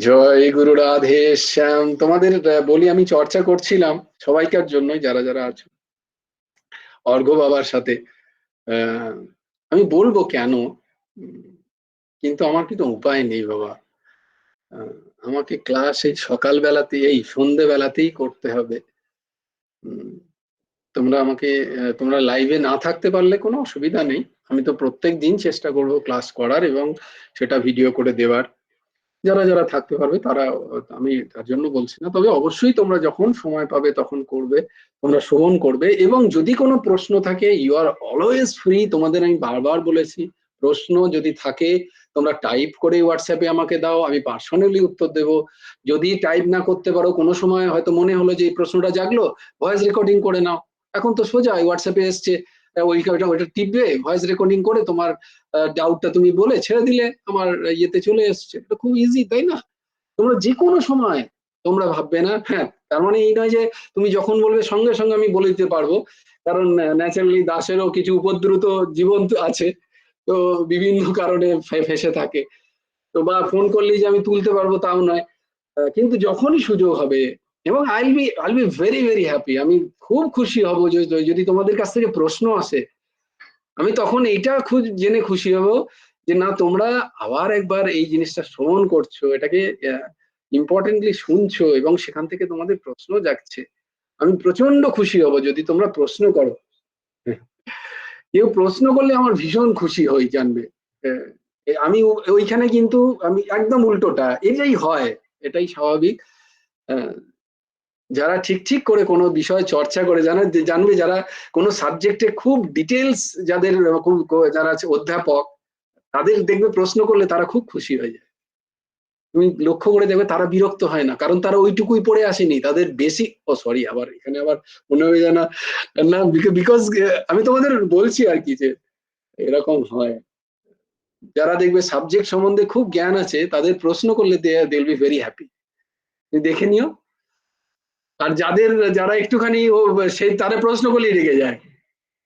জয় গুরু রাধে শ্যাম। তোমাদের বলি, আমি চর্চা করছিলাম সবাইকার জন্য যারা যারা আছো, অর্ঘ্য বাবার সাথে। আমি বলবো কেন, কিন্তু আমার কিন্তু উপায় নেই বাবা। আমাকে ক্লাস এই সকালবেলাতেই, এই সন্ধ্যেবেলাতেই করতে হবে। তোমরা আমাকে, তোমরা লাইভে না থাকতে পারলে কোনো অসুবিধা নেই, আমি তো প্রত্যেক দিন চেষ্টা করব ক্লাস করার এবং সেটা ভিডিও করে দেওয়ার। যারা যারা থাকতে পারবে তারা, আমি তার জন্য বলছি না, তবে অবশ্যই তোমরা যখন সময় পাবে তখন করবে, তোমরা শ্রবণ করবে। এবং যদি কোনো প্রশ্ন থাকে, ইউ আর অলওয়েজ ফ্রি। তোমাদের আমি বারবার বলেছি, প্রশ্ন যদি থাকে তোমরা টাইপ করে হোয়াটসঅ্যাপে আমাকে দাও, আমি পার্সোনালি উত্তর দেব। যদি টাইপ না করতে পারো, কোনো সময় হয়তো মনে হলো যে এই প্রশ্নটা জাগলো, ভয়েস রেকর্ডিং করে নাও। এখন তো সোজা হোয়াটসঅ্যাপে এসছে, ওইটা টিপবে, ভয়েস রেকর্ডিং করে তোমার ডাউটটা তুমি বলে ছেড়ে দিলে, আমার ইয়েতে চলে এসছে। এটা খুব ইজি, তাই না? তোমরা যে কোনো সময়, তোমরা ভাববে না, হ্যাঁ তার মানে এই নয় যে তুমি যখন বলবে সঙ্গে সঙ্গে আমি বলে দিতে পারবো, কারণ ন্যাচারালি দাসেরও কিছু উপদ্রুত জীবন আছে, তো বিভিন্ন কারণে ফেসে থাকে। তো বা ফোন করলেই যে আমি তুলতে পারবো তাও নয়। কিন্তু যখনই সুযোগ হবে, এবং আইল বি ভেরি ভেরি হ্যাপি, আমি খুব খুশি হব যদি তোমাদের কাছ থেকে প্রশ্ন আসে। আমি তখন এইটা জেনে খুশি হব যে না, তোমরা আবার একবার এই জিনিসটা শ্রবণ করছো, এটাকে ইম্পর্টেন্টলি শুনছো, এবং সেখান থেকে তোমাদের প্রশ্ন জাগছে। আমি প্রচন্ড খুশি হব যদি তোমরা প্রশ্ন করো। কেউ প্রশ্ন করলে আমার ভীষণ খুশি হই, জানবে। আমি ওইখানে কিন্তু আমি একদম উল্টোটা, এটাই হয়, এটাই স্বাভাবিক। যারা ঠিক ঠিক করে কোনো বিষয় চর্চা করে জানবে, যারা কোনো সাবজেক্টে খুব ডিটেলস, যাদের যারা আছে অধ্যাপক, তাদের দেখবে প্রশ্ন করলে তারা খুব খুশি হয়ে যায়। তুমি লক্ষ্য করে দেখবে তারা বিরক্ত হয় না, কারণ তারা ওইটুকুই পড়ে আসেনি, তাদের বেসিক সরি আবার এখানে আবার মনে হয়ে যায় না, বিকজ আমি তোমাদের বলছি আর কি যে এরকম হয়। যারা দেখবে সাবজেক্ট সম্বন্ধে খুব জ্ঞান আছে, তাদের প্রশ্ন করলে they will be very happy, দেখে নিও। আর যারা একটুখানি সেই তারা প্রশ্ন করলেই রেগে যায়,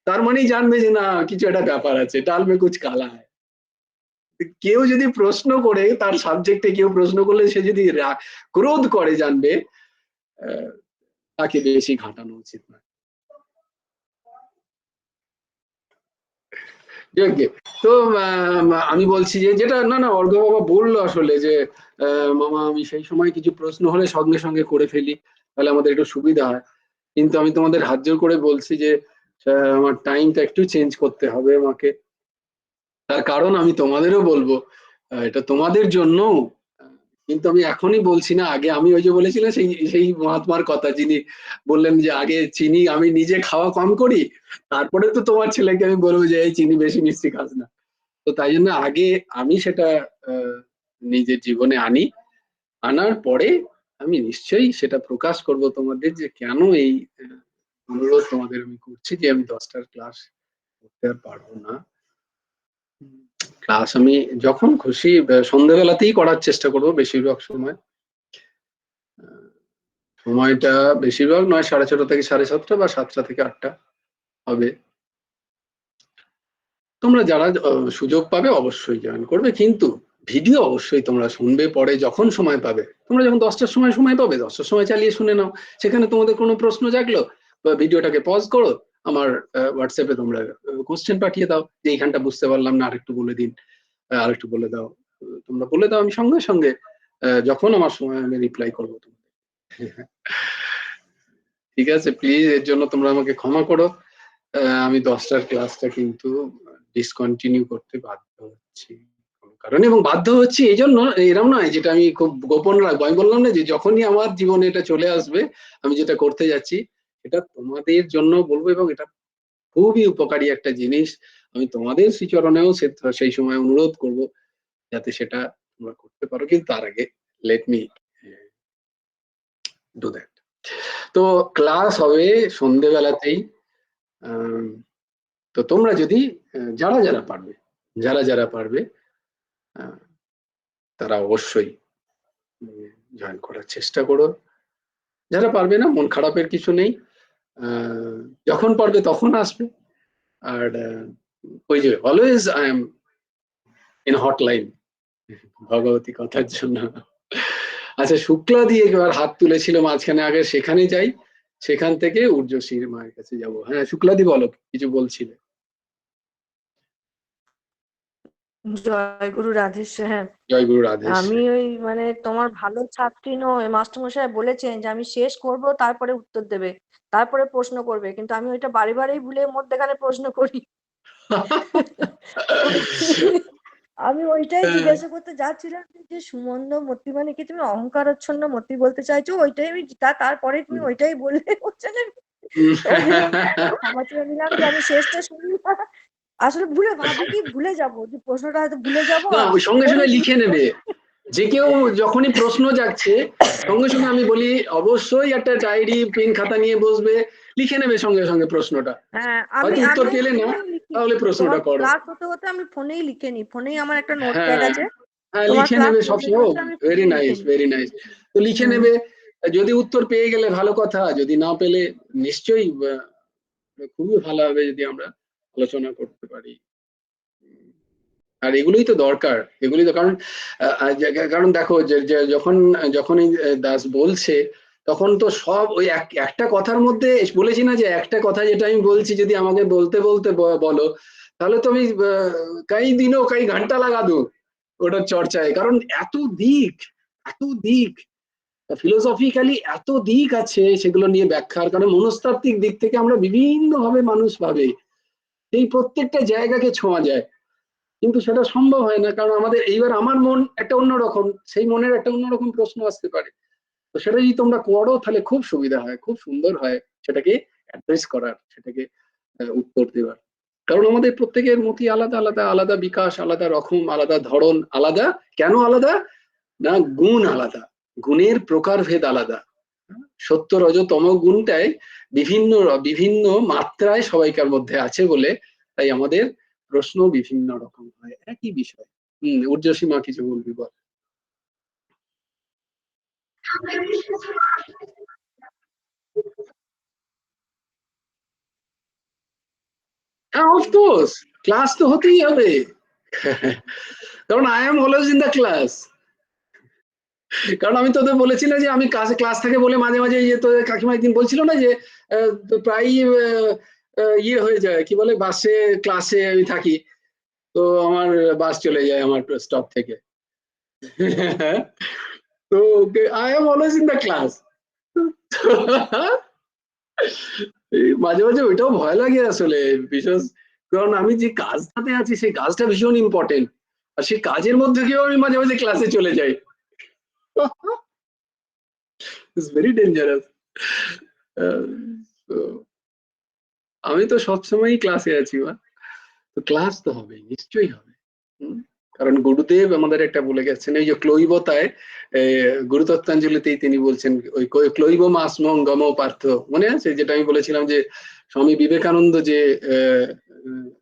তার মানেই জানবে যে না, কিছু একটা ব্যাপার আছে, ডাল মে কুছ কালা হয়। কেউ যদি প্রশ্ন করে, তার সাবজেক্টে কেউ প্রশ্ন করলে সে যদি ক্রোধ করে, জানবে তাকে বেশি ঘাটানো উচিত নয়। তো আমি বলছি যে যেটা না অর্ঘ্য বাবা বললো আসলে যে মামা আমি সেই সময় কিছু প্রশ্ন হলে সঙ্গে সঙ্গে করে ফেলি, তাহলে আমাদের একটু সুবিধা হয়। কিন্তু আমি তোমাদের হাত জোর করে বলছি যে আমার টাইমটা একটু চেঞ্জ করতে হবে আমাকে। তার কারণ আমি তোমাদেরও বলবো, এটা তোমাদের জন্য। কিন্তু আমি এখনই বলছি না, আগে আমি ওই যে বলেছিলাম সেই মহাত্মার কথা, যিনি বললেন যে আগে চিনি আমি নিজে খাওয়া কম করি, তারপরে তো তোমার ছেলেকে আমি বলবো যে এই চিনি বেশি মিষ্টি খাস না। তো তাই জন্য আগে আমি সেটা নিজের জীবনে আনার পরে আমি নিশ্চয়ই সেটা প্রকাশ করব তোমাদের, যে কেন এই অনুরোধ তোমাদের আমি করছি যে আমি 10টার ক্লাস করতে আর পারবো না। ক্লাস আমি যখন খুশি সন্ধ্যাবেলাতেই করার চেষ্টা করব বেশিরভাগ সময়। সময়টা বেশিরভাগ নয় 6:30 থেকে 7:30 বা 7টা থেকে 8টা হবে। তোমরা যারা সুযোগ পাবে অবশ্যই জয়েন করবে, কিন্তু ভিডিও অবশ্যই তোমরা শুনবে পরে যখন সময় পাবে। তোমরা যখন 10টার সময় পাবে, 10টার সময় চালিয়ে শুনে নাও। সেখানে তোমাদের কোনো প্রশ্ন জাগলো, বা ভিডিওটাকে পজ করো, আমার হোয়াটসঅ্যাপে তোমরা কোশ্চেন পাঠিয়ে দাও যে এইখানটা বুঝতে পারলাম না, আরেকটু বলে দিন, আরেকটু বলে দাও। তোমরা বলে দাও, আমি সঙ্গে সঙ্গে যখন আমার সময় আমি রিপ্লাই করবো তোমাদের। ঠিক আছে, প্লিজ এর জন্য তোমরা আমাকে ক্ষমা করো। আমি 10টার ক্লাসটা কিন্তু ডিসকন্টিনিউ করতে বাধ্য হচ্ছি কারণে, এবং বাধ্য হচ্ছি এই জন্য, এরকম নয় যেটা আমি খুব গোপন রাখবো। আমি বললাম না যে যখনই আমার জীবনে এটা চলে আসবে, আমি যেটা করতে যাচ্ছি এটা তোমাদের জন্য বলবো, এবং এটা খুবই উপকারী একটা জিনিস। আমি তোমাদের শ্রীচরণেও সেই সময় অনুরোধ করব যাতে সেটা তোমরা করতে পারো। কিন্তু তার আগে লেট মি ডু দ্যাট। তো ক্লাস হবে সন্ধেবেলাতেই। তো তোমরা যদি যারা পারবে তারা অবশ্যই জয়েন করার চেষ্টা করো। যারা পারবে না, মন খারাপের কিছু নেই, যখন পারবে তখন আসবে। আর ওই যে always I am in hotline, Bhagwati কথার জন্য। আচ্ছা, শুক্লা দিয়ে এবার হাত তুলেছিল মাঝখানে, আগে সেখানে যাই, সেখান থেকে ঊর্জশীর মায়ের কাছে যাব। হ্যাঁ শুক্লাদি বলো, কিছু বলছিলে। জয় গুরু রাধেশ্যাম। হ্যাঁ, জয় গুরু রাধেশ। আমি ওই মানে তোমার ভালো ছাত্রী নয়, মাস্টারমশাই বলেছেন যে আমি শেষ করব, তারপরে উত্তর দেবে, তারপরে প্রশ্ন করবে, কিন্তু আমি ওইটা বারে বারেই ভুলে মধ্যেখানে প্রশ্ন করি। আমি ওইটাই জিজ্ঞাসা করতে যাচ্ছিলাম যে সুমন্ত মতি মানে কি তুমি অহংকারচ্ছন্ন মতি বলতে চাইছো? ওইটাই আমি তারপরে তুমি ওইটাই বললে, হচ্ছে না? ওই জন্য ক্ষমা চেয়ে নিলাম যে আমি শেষটা শুনি না। আসলে ভাবি কি ভুলে যাবো, যে প্রশ্নটা হয়তো ভুলে যাবো। না, ওই সঙ্গে সঙ্গে লিখে নেবে। যে কেউ যখনই প্রশ্ন যাচ্ছে সঙ্গে সঙ্গে আমি বলি অবশ্যই একটা ডায়েরি পেন খাতা নিয়ে বসবে, লিখে নেবে সঙ্গে সঙ্গে প্রশ্নটা। হ্যাঁ, হয়তো উত্তর পেলে না, তাহলে প্রশ্নটা করো। ক্লাস হতে হতে আমি ফোনেই লিখে নিই, ফোনেই আমার একটা নোটপ্যাড হ্যাঁ আছে। হ্যাঁ, তোমার লিখে ক্লাস নেবে চলতে সবসময়। চলতে আমি ভেরি ফোনেই নাইস, লিখে নিই। Very nice. তো লিখে নেবে, যদি উত্তর পেয়ে গেলে ভালো কথা, যদি না পেলে নিশ্চয়ই খুবই ভালো হবে যদি আমরা আলোচনা করতে পারি। আর এগুলোই তো দরকার, এগুলোই তো কারণ কারণ দেখো যে যখন যখন এই দাস বলছে তখন তো সব ওই একটা কথার মধ্যে বলেছি না যে একটা কথা যেটা আমি বলছি যদি আমাকে বলতে বলতে বলো তাহলে তো আমি কাই দিনও কাই ঘন্টা লাগা দু ওটার চর্চায়, কারণ এত দিক, এত দিক ফিলোসফিক্যালি এত দিক আছে সেগুলো নিয়ে ব্যাখ্যার, কারণ মনস্তাত্ত্বিক দিক থেকে আমরা বিভিন্ন ভাবে মানুষ ভাবে এই প্রত্যেকটা জায়গাকে ছোঁয়া যায়, কিন্তু সেটা সম্ভব হয় না কারণ আমাদের এইবার আমার মন একটা অন্যরকম, সেই মনের একটা অন্যরকম প্রশ্ন আসতে পারে। তো সেটা যদি তোমরা করো তাহলে খুব সুবিধা হয়, খুব সুন্দর হয় সেটাকে অ্যাড্রেস করার, সেটাকে উত্তর দেওয়ার। কারণ আমাদের প্রত্যেকের মতই আলাদা আলাদা, আলাদা বিকাশ, আলাদা রকম, আলাদা ধরন, আলাদা কেন আলাদা না গুণ আলাদা, গুণের প্রকারভেদ আলাদা। সত্য রজ তম গুণটাই বিভিন্ন বিভিন্ন মাত্রায় সবাইকার মধ্যে আছে বলে তাই আমাদের প্রশ্ন বিভিন্ন রকম হয় একই বিষয়। ঊর্জসীমা কিছু বলবি বল। অফকোর্স ক্লাস তো হতেই হবে কারণ I am always in the class. কারণ আমি তোদের বলেছি না যে আমি ক্লাস থাকে বলে মাঝে মাঝে ইয়ে তোদের কাকিমা একদিন বলছিল না যে প্রায় ইয়ে হয়ে যায় কি বলে বাসে ক্লাসে আমি থাকি, তো আমার বাস চলে যায় আমার স্টপ থেকে তো I am always in the class. মাঝে মাঝে ওইটাও ভয় লাগে আসলে, বিশেষ কারণ আমি যে কাজটাতে আছি সেই কাজটা ভীষণ ইম্পর্টেন্ট, আর সেই কাজের মধ্যে গিয়েও আমি মাঝে মাঝে ক্লাসে চলে যাই। It's very dangerous. আমি তো সবসময়ই ক্লাসে আছি বা, তো ক্লাস তো হবে, নিশ্চয়ই হবে। কারণ গুরুদেব আমাদের একটা বলে গেছেন এই যে ক্লৈবতায়, গুরুতত্ত্বাঞ্জলিতেই তিনি বলছেন ওই ক্লৈব মাসমং গম পার্থ, মনে আছে যেটা আমি বলেছিলাম যে স্বামী বিবেকানন্দ যে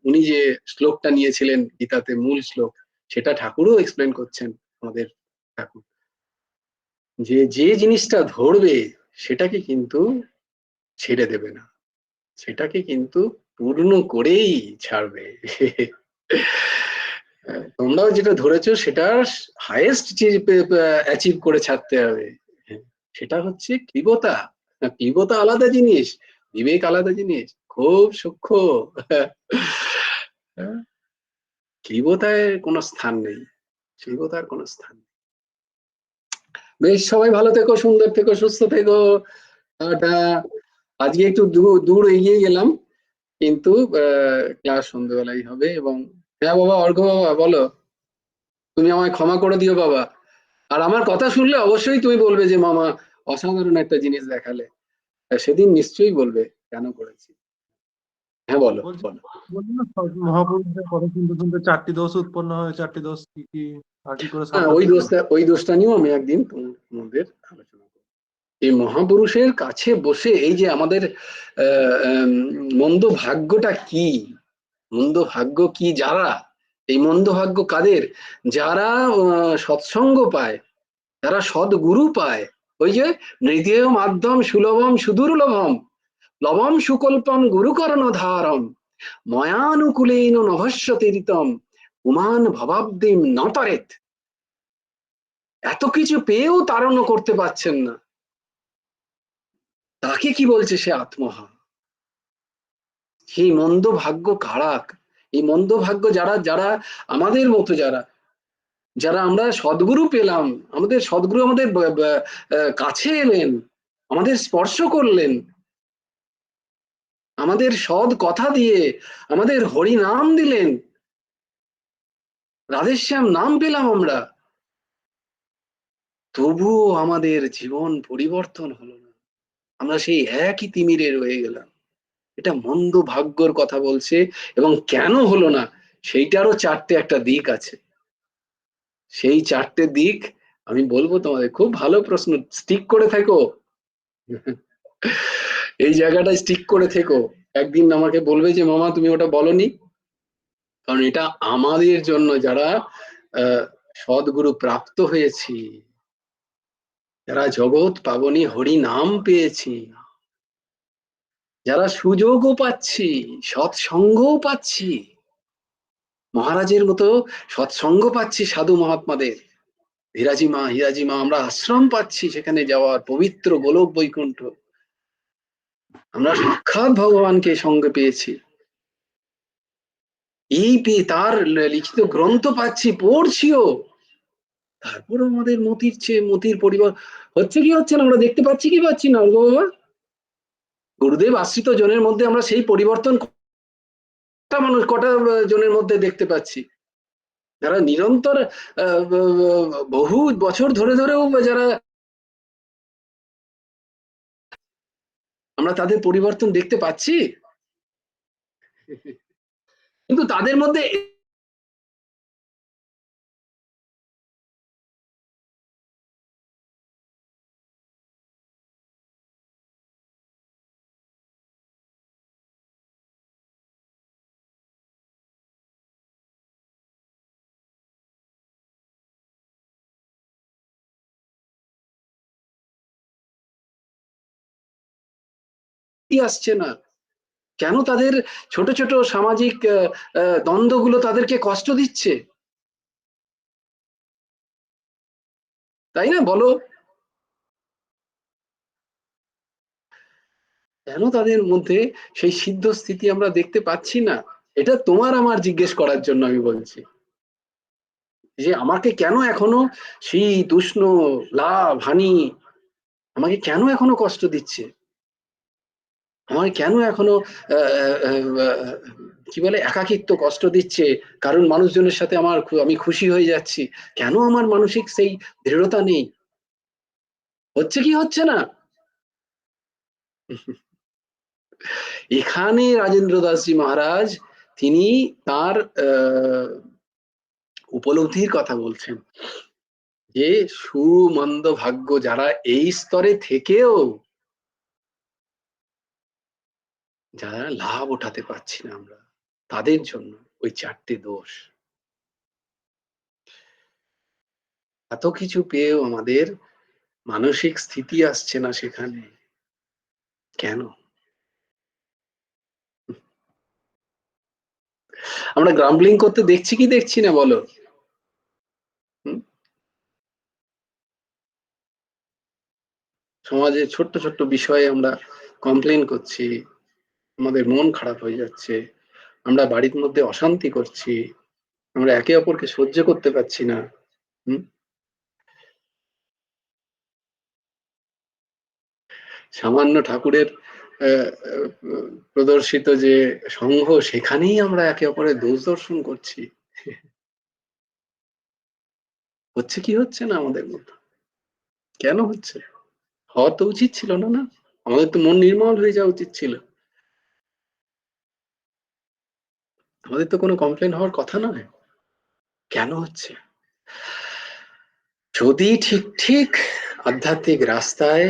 উনি যে শ্লোকটা নিয়েছিলেন গীতাতে মূল শ্লোক, সেটা ঠাকুরও এক্সপ্লেন করছেন আমাদের ঠাকুর, যে যে জিনিসটা ধরবে সেটাকে কিন্তু ছেড়ে দেবে না, সেটাকে কিন্তু পূর্ণ করেই ছাড়বে। তোমরাও যেটা ধরেছো সেটা হাইয়েস্ট অ্যাচিভ করে ছাড়তে হবে, সেটা হচ্ছে ক্লীবতা। ক্লীবতা আলাদা জিনিস, বিবেক আলাদা জিনিস, খুব সূক্ষ্ম। ক্লীবতায় কোনো স্থান নেই, ক্লীবতার কোনো স্থান নেই। বেশ, সবাই ভালো থেকো, সুন্দর থেকো, সুস্থ থেকো। আজকে একটু দূর এগিয়ে গেলাম, কিন্তু ক্লাস সন্ধ্যেবেলাই হবে। এবং হ্যাঁ বাবা, অর্ঘ্য বাবা বলো, তুমি আমায় ক্ষমা করে দিও বাবা, আর আমার কথা শুনলে অবশ্যই তুমি বলবে যে মামা অসাধারণ একটা জিনিস দেখালে, সেদিন নিশ্চয়ই বলবে কেন করেছি। হ্যাঁ বলো বলছি বলো। বলছি না, মহাপুরুষদের কথা শুনতে শুনতে 4টি দোষ উৎপন্ন হয়, 4টি দোষ কি কি আর কি করে হ্যাঁ, সামলাতে হবে? ওই দোষটা নিয়েও আমি একদিন তোমাদের আলোচনা করবো। এই মহাপুরুষের কাছে বসে এই যে আমাদের মন্দ ভাগ্যটা কি, মন্দ ভাগ্য কি, যারা এই মন্দ ভাগ্য কাদের, যারা সৎসঙ্গ পায়, যারা সদ্গুরু পায়, ওই যে নৃদেয় মাধ্যম সুলভম সুদুর্লভম লবম সুকল্পম গুরুকরণ ধারম ময়ানুকূলেন নভস্যতীরিতম উমান ভবাব্দিম নতরেত, এত কিছু পেয়েও তারণ করতে পারছেন না, তাকে কি বলছে সে আত্মহা। সেই মন্দ ভাগ্য কারা, এই মন্দ ভাগ্য যারা যারা আমাদের মতো, যারা যারা আমরা সদ্গুরু পেলাম, আমাদের সদ্গুরু আমাদের কাছে এলেন, আমাদের স্পর্শ করলেন, আমাদের সৎ কথা দিয়ে আমাদের হরি নাম দিলেন, রাধেশ্যাম নাম পেলাম আমরা, তবুও আমাদের জীবন পরিবর্তন হলো না, আমরা সেই একই তিমিরে রয়ে গেলাম। এটা মন্দ ভাগ্যর কথা বলছে। এবং কেন হলো না সেইটারও 4টে একটা দিক আছে, সেই 4টে দিক আমি বলবো তোমাদের। খুব ভালো প্রশ্ন, স্টিক করে থেকো, এই জায়গাটায় স্টিক করে থেকো। একদিন আমাকে বলবে যে মামা তুমি ওটা বলনি, কারণ এটা আমাদের জন্য যারা সদ্গুরু প্রাপ্ত হয়েছি, যারা জগৎ পাবনী হরি নাম পেয়েছি, যারা সুযোগও পাচ্ছি, সৎসঙ্গও পাচ্ছি, মহারাজের মতো সৎসঙ্গ পাচ্ছি সাধু মহাত্মাদের, হীরাজি মা আমরা আশ্রম পাচ্ছি, সেখানে যাওয়ার পবিত্র গোলক বৈকুণ্ঠ, আমরা সাক্ষাৎ ভগবানকে সঙ্গে পেয়েছি, এই পেয়ে তার লিখিত গ্রন্থ পাচ্ছি, পড়ছিও, তারপর আমাদের মতির পরিবার হচ্ছে কি হচ্ছে না, আমরা দেখতে পাচ্ছি কি পাচ্ছি না গো বাবা? গুরুদেব আশ্রিত জনের মধ্যে আমরা সেই পরিবর্তন কটা জনের মধ্যে দেখতে পাচ্ছি, যারা নিরন্তর বহু বছর ধরেও যারা আমরা তাদের পরিবর্তন দেখতে পাচ্ছি, কিন্তু তাদের মধ্যে আসছে না কেন? তাদের ছোট ছোট সামাজিক দ্বন্দ্বগুলো তাদেরকে কষ্ট দিচ্ছে, তাই না? বলো, কেন তাদের মধ্যে সেই সিদ্ধ স্থিতি আমরা দেখতে পাচ্ছি না? এটা তোমার আমার জিজ্ঞেস করার জন্য আমি বলছি, যে আমাকে কেন এখনো সেই তুষ্ণ লাভ হানি আমাকে কেন এখনো কষ্ট দিচ্ছে, আমাকে কেন এখনো কি বলে একাকিত্ব কষ্ট দিচ্ছে, কারণ মানুষজনের সাথে আমি খুশি হয়ে যাচ্ছি, কেন আমার মানসিক সেই দৃঢ়তা নেই? হচ্ছে কি হচ্ছে না? এখানে রাজেন্দ্র দাসজি মহারাজ তিনি তার উপলব্ধির কথা বলছেন, যে সুমন্দ ভাগ্য যারা এই স্তরে থেকেও যারা লাভ ওঠাতে পারছি না আমরা, তাদের জন্য ওই 4টে দোষ। এত কিছু পেয়েও আমাদের মানসিক স্থিতি আসছে না সেখানে, কেন? আমরা গ্রাম্বলিং করতে দেখছি কি দেখছি না বলো? সমাজে ছোট্ট ছোট্ট বিষয়ে আমরা কমপ্লেন করছি, আমাদের মন খারাপ হয়ে যাচ্ছে, আমরা বাড়ির মধ্যে অশান্তি করছি, আমরা একে অপরকে সহ্য করতে পারছি না। সামান্য ঠাকুরের প্রদর্শিত যে সংঘ, সেখানেই আমরা একে অপরের দোষ দর্শন করছি। হচ্ছে কি হচ্ছে না আমাদের মধ্যে? কেন হচ্ছে? হওয়া তো উচিত ছিল না, না? আমাদের তো মন নির্মল হয়ে যাওয়া উচিত ছিল, আমাদের তো কোনো কমপ্লেন হওয়ার কথা নয়। কেন হচ্ছে? যদি ঠিক ঠিক আধ্যাত্মিক রাস্তায়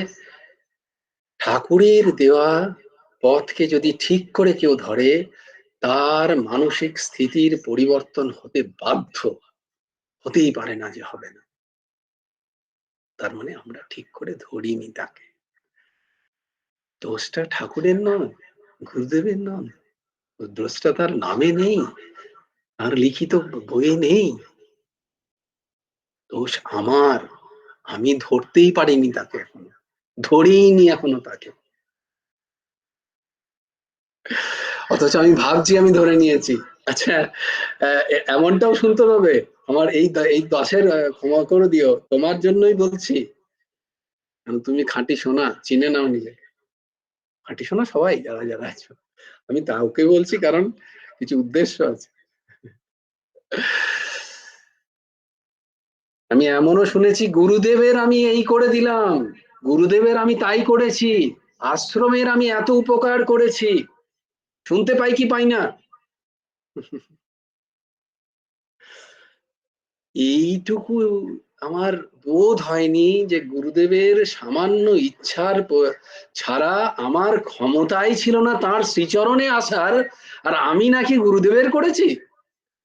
ঠাকুরের দেওয়া পথকে যদি ঠিক করে কেউ ধরে, তার মানসিক স্থিতির পরিবর্তন হতে বাধ্য, হতেই পারে না যে হবে না। তার মানে আমরা ঠিক করে ধরিনি তাকে। দোষটা ঠাকুরের নয়, গুরুদেবের নয়, দোষটা তার নামে নেই, তার লিখিত বইয়ে নেই, দোষ আমার, আমি ধরতেই পারিনি তাকে, এখনো ধরিনি এখনো তাকে, অথচ আমি ভাবছি আমি ধরে নিয়েছি। আচ্ছা, এমনটাও শুনতে হবে, আমার এই দশের ক্ষমা করে দিও, তোমার জন্যই বলছি, তুমি খাঁটি সোনা, চিনে নাও নিজেকে, খাঁটি সোনা সবাই যারা যারা আছো, আমি তাওকে বলছি কারণ কিছু উদ্দেশ্য আছে। আমি এমনও শুনেছি গুরুদেবের আমি এই করে দিলাম, গুরুদেবের আমি তাই করেছি, আশ্রমের আমি এত উপকার করেছি, শুনতে পাই কি পাই না? এইটুকু আমার বোধ হয়নি যে গুরুদেবের সামান্য ইচ্ছার ছাড়া আমার ক্ষমতাই ছিল না তার শ্রীচরণে আসার, আর আমি নাকি গুরুদেবের করেছি,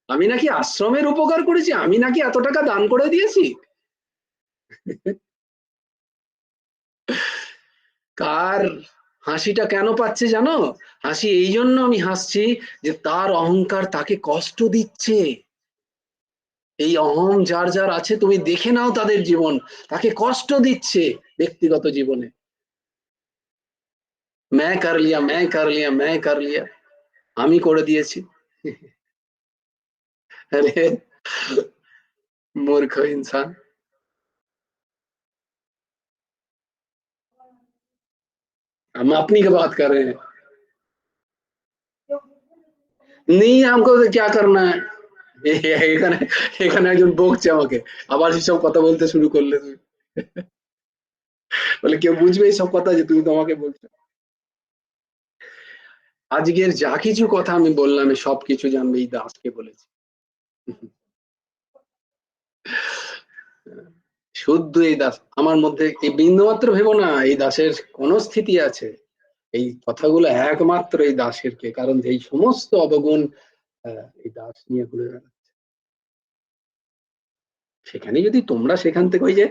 আমি নাকি আশ্রমের উপকার করেছি, আমি নাকি এত টাকা দান করে দিয়েছি। কার হাসিটা কেন পাচ্ছে জানো? হাসি এই জন্য আমি হাসছি যে তার অহংকার তাকে কষ্ট দিচ্ছে। এই অহং যার যার আছে তুমি দেখে নাও তাদের জীবন, তাকে কষ্ট দিচ্ছে ব্যক্তিগত জীবনে। मैं कर लिया, मैं कर लिया, मैं कर लिया, আমি করে দিয়েছি। अरे मूर्ख इंसान। हम अपनी की बात कर रहे हैं, नहीं हमको तो क्या करना है। এখানে এখানে একজন বকছে আমাকে, আবার সব কথা বলতে শুরু করলে তুমি। বলে কেউ বুঝবে এই সব কথা যে তুমি তোমাকে বলছো? আজকের যা কিছু কথা আমি বললাম সব কিছু জানবে এই দাসকে বলেছি। শুদ্ধ এই দাস আমার মধ্যে এই বিন্দুমাত্র ভেবো না এই দাসের কোন স্থিতি আছে। এই কথাগুলো একমাত্র এই দাসের কে, কারণ এই সমস্ত অবগুণ এই দাস নিয়ে ঘুরে বেড়াচ্ছে। সেখানে যদি তোমরা সেখান থেকে ওই যে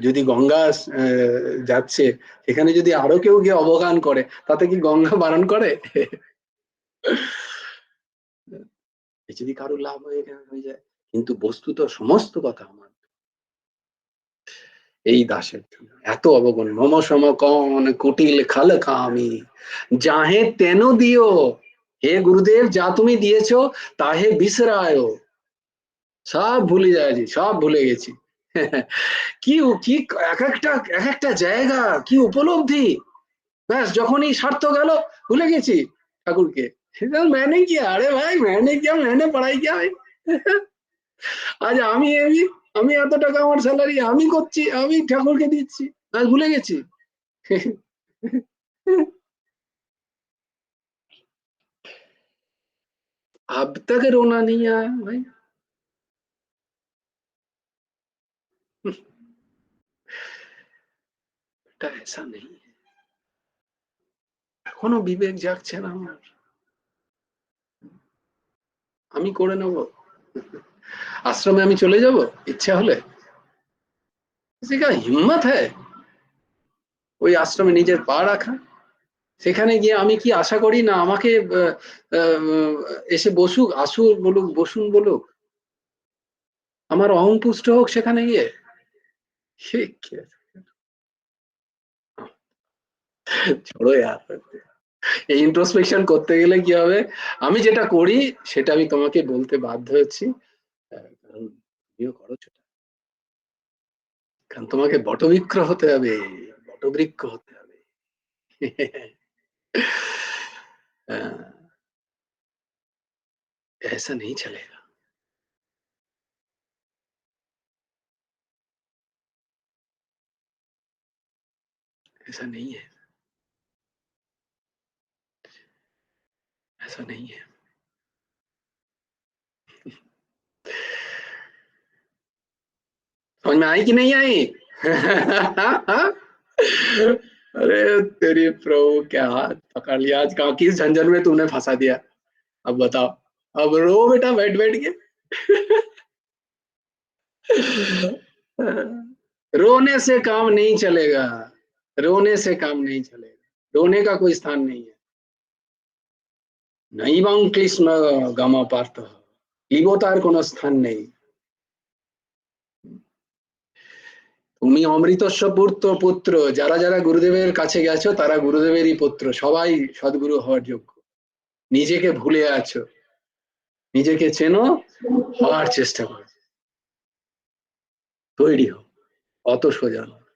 যদি গঙ্গা যাচ্ছে সেখানে যদি আরো কেউ গিয়ে অবগান করে তাতে কি গঙ্গা বারণ করে? যদি কারো লাভ হয়ে যায়, কিন্তু বস্তুত সমস্ত কথা আমার এই দাসের জন্য। এত অবগুণ। মম সম কন কুটিল খাল কামি যাহে তেন দিও, হে গুরুদেব যা তুমি দিয়েছো তাহে বিসরায়, সব ভুলে যায়ছি, সব ভুলে গেছি। কি কি এক একটা জায়গা কি উপলব্ধি, ব্যাস যখনই স্বার্থ গেল ভুলে গেছি ঠাকুরকে। मैंने किया, अरे भाई मैंने किया, मैंने पढ़ाई किया भाई। আজ আমি এত টাকা আমার স্যালারি আমি করছি, আমি ঠাকুরকে দিচ্ছি, আজ ভুলে গেছি। अब तक रोना नहीं आया भाई। এটা ऐसा नहीं है। এখনো বিবেক জাগছে না আমার, আমি করে নেব। আশ্রমে আমি চলে যাব ইচ্ছা হলে? হিম্মত হ্যায় ওই আশ্রমে নিজের পা রাখা? সেখানে গিয়ে আমি কি আশা করি না আমাকে এসে বসুক, আসুক বলুক, বসুন বলুক, আমার অহং পুষ্ট হোক সেখানে গিয়ে? ছোড়ো यार। এই ইন্ট্রোস্পেকশন করতে গেলে কি হবে, আমি যেটা করি সেটা আমি তোমাকে বলতে বাধ্য হচ্ছি, কারণ তুমিও করো সেটা। কারণ তোমাকে বটবৃক্ষ হতে হবে, বটবৃক্ষ হতে হবে। ऐसा नहीं चलेगा। ऐसा नहीं है, ऐसा नहीं है। समझ में आई कि नहीं आई? अरे तेरी प्रभु क्या हाथ पकड़ लिया आज, कहा किस झंझट में तूने फंसा दिया। अब बताओ, अब रो बेटा बैठ बैठ के। रोने से काम नहीं चलेगा, रोने से काम नहीं चलेगा, रोने का कोई स्थान नहीं है। নৈবং কৃষ্ণ গম পার্থ, ইবতার কোনো স্থান নেই। তুমি অমৃতস্ব পুত্র, যারা যারা গুরুদেবের কাছে গেছো তারা গুরুদেবেরই পুত্র, সবাই সদ্গুরু হওয়ার যোগ্য। নিজেকে ভুলে আছো, নিজেকে চেনো, হওয়ার চেষ্টা করো, তৈরি হও। অত সোজা নয়।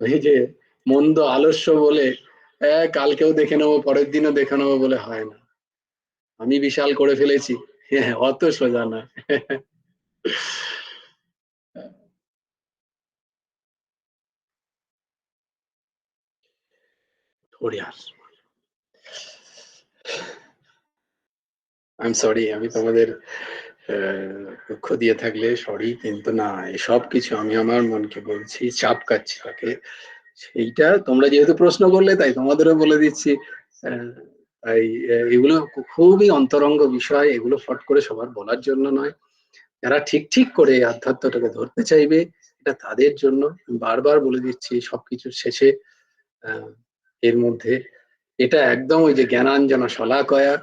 ওই যে মন্দ আলস্য বলে কালকেও দেখে নেবো, পরের দিনও দেখে নেবো বলে হয় না। আমি বিশাল করে ফেলেছি, অত সোজা না। আই এম সরি, আমি তোমাদের দুঃখ দিয়ে থাকলে সরি, কিন্তু না, এসব কিছু আমি আমার মনকে বলছি, চাপ কাচ্ছি তাকে। সেইটা তোমরা যেহেতু প্রশ্ন করলে তাই তোমাদেরও বলে দিচ্ছি। তাই এগুলো খুবই অন্তরঙ্গ বিষয়, এগুলো ফট করে সবার বলার জন্য নয়। যারা ঠিক ঠিক করে আধ্যাত্মটাকে ধরতে চাইবে এটা তাদের জন্য। বারবার বলে দিচ্ছি সবকিছুর শেষে এর মধ্যে এটা একদম ওই যে জ্ঞানাঞ্জনা শলাকয়া,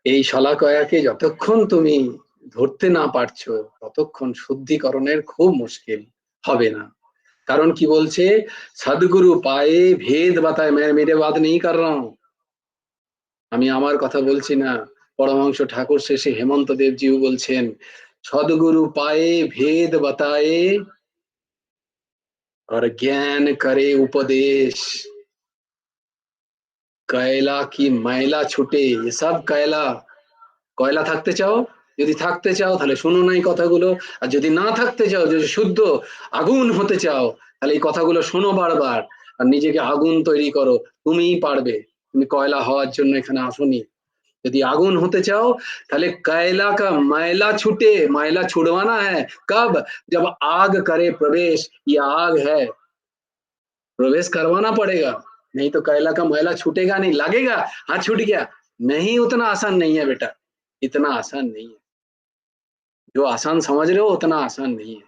এই শলাকয়াকে যতক্ষণ তুমি ধরতে না পারছো ততক্ষণ শুদ্ধিকরণের খুব মুশকিল হবে না। কারণ কি বলছে, সদগুরু পায়ে ভেদ বাতায়, মেরে বাদ নেই কর রা হুঁ, আমি আমার কথা বলছি না, পরমহংস ঠাকুর শেষে হেমন্ত দেবজিও বলছেন, সদগুরু পায়ে ভেদ বাতায়ে और ज्ञान करे उपदेश, কয়লা কি ময়লা ছুটে, এসব কয়লা, কয়লা থাকতে চাও, যদি থাকতে চাও তাহলে শোনো না এই কথাগুলো, আর যদি না থাকতে চাও, যদি শুদ্ধ আগুন হতে চাও তাহলে এই কথাগুলো শোনো বারবার, আর নিজেকে আগুন তৈরি করো, তুমিই পারবে, তুমি কয়লা হওয়ার জন্য এখানে আসোনি। যদি আগুন হতে চাও তাহলে কয়লা কা ময়লা ছুটে, ময়লা छुड़वाना है कब, जब आग करे प्रवेश, ये आग है, प्रवेश करवाना पड़ेगा, नहीं तो कोयला का मैला छूटेगा नहीं, लगेगा हाँ छूट गया, नहीं, उतना आसान नहीं है बेटा, इतना आसान नहीं है, जो आसान समझ रहे हो उतना आसान नहीं है,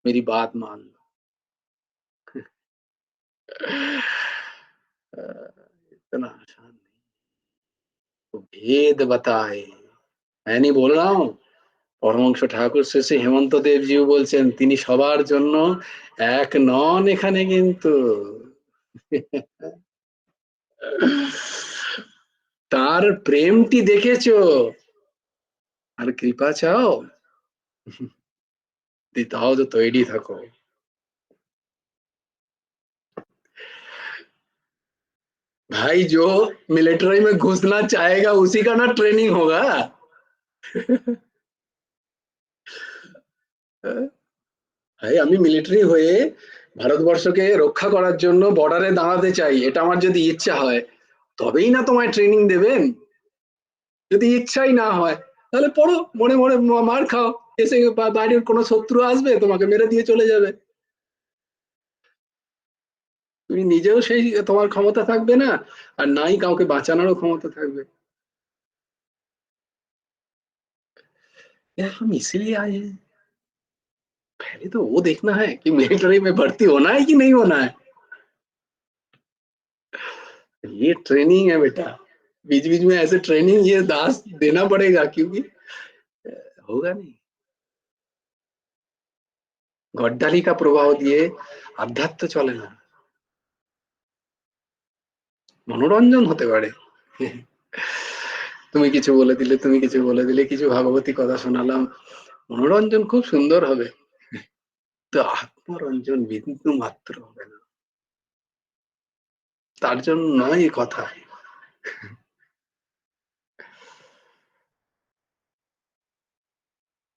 मेरी बात मान लो। इतना आसान नहीं, तो भेद बताए, मैं नहीं बोल रहा हूँ, পরমহংস ঠাকুর শেষে হেমন্ত দেবজিও বলছেন তিনি সবার জন্য এক নন এখানে কিন্তু তার প্রেমটি দেখেছো, আর কৃপা চাও, দিতাও তো তৈরি থাকো। भाई जो मिलिट्री में घुसना चाहेगा उसी का ना ट्रेनिंग होगा। ভাই আমি মিলিটারি হয়ে ভারতবর্ষকে রক্ষা করার জন্য বর্ডারে দাঁড়াতে চাই, এটা আমার যদি ইচ্ছা হয় তবেই না তোমায় ট্রেনিং দেবেন, যদি ইচ্ছাই না হয় তাহলে পড়ো, মনে মনে মার খাও, এসে বাইরের কোনো শত্রু আসবে তোমাকে মেরে দিয়ে চলে যাবে, তুমি নিজেও সেই তোমার ক্ষমতা থাকবে না, আর নাই কাউকে বাঁচানোরও ক্ষমতা থাকবে। यार हम इसीलिए आए हैं, पहले तो वो देखना है कि मिलिट्री में भर्ती होना है कि नहीं होना है, ये ट्रेनिंग है बेटा, बीच बीच में ऐसे ट्रेनिंग ये दास देना पड़ेगा, क्योंकि होगा नहीं, গড্ডালি का প্রভাব দিয়ে আধ্যাত্ম চলে না, মনোরঞ্জন হতে পারে, তুমি কিছু বলে দিলে, তুমি কিছু বলে দিলে, কিছু ভাগবতী কথা শোনালাম, মনোরঞ্জন খুব সুন্দর হবে, তো আত্মরঞ্জন বিন্দু মাত্র হবে না, তার জন্য নয় এই কথা।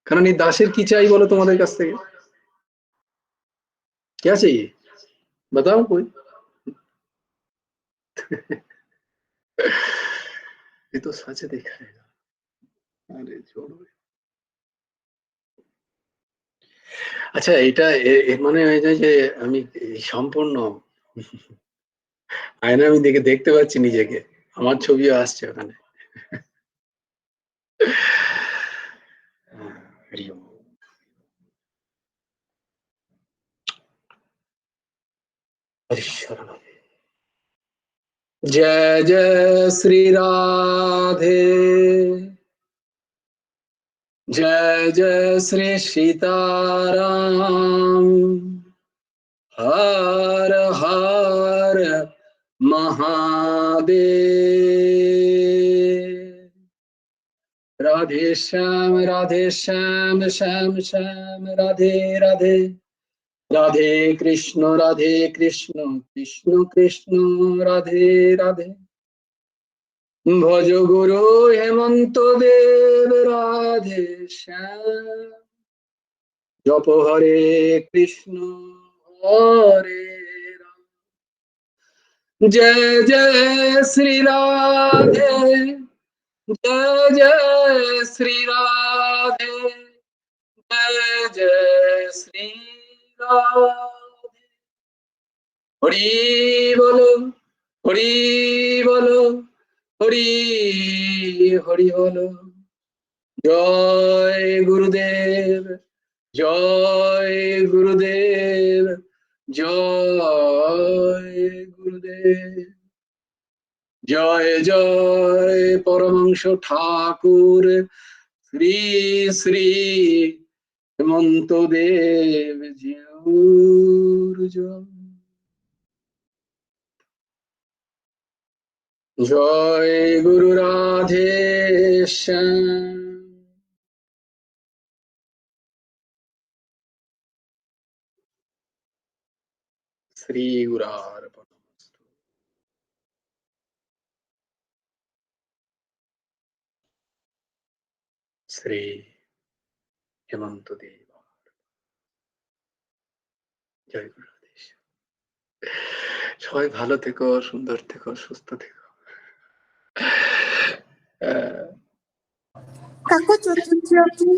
কারণ এই দাসের কি চাই বলো তোমাদের কাছ থেকে, क्या चाहिए बताओ कोई, ये तो सच दिखाएगा, अरे छोड़ो। আচ্ছা এটা এর মানে হয়ে যায় যে আমি সম্পূর্ণ আয়না, আমি দেখতে পাচ্ছি নিজেকে, আমার ছবিও আসছে ওখানে। হরি ওম। हरि शरण। जय जय श्री राधे, जय जय श्री सीताराम, हर हर महादेव, राधे श्याम श्याम श्याम राधे राधे, राधे कृष्ण कृष्ण कृष्ण राधे राधे, भज गुरु हेमंत देव राधे श्याम, जप हरे कृष्ण हरे राम, जय जय श्री राधे, जय जय श्री राधे, जय जय श्री राधे, हरि बोलो, हरि बोलो, हरि हरि बोलो, जय गुरुदेव, जय गुरुदेव, जय गुरुदेव। জয় জয় পরমহংস ঠাকুর শ্রী শ্রী হেমন্ত দেব জিউর জয়। জয় গুরু রাধে শ্যাম। শ্রী গুরার্পণমস্তু। শ্রী হেমন্ত দেব। জয় গুরু রাধে শ্যাম। সবাই ভালো থেকো, সুন্দর থেকো, সুস্থ থেকো। কাকু চতুর্থী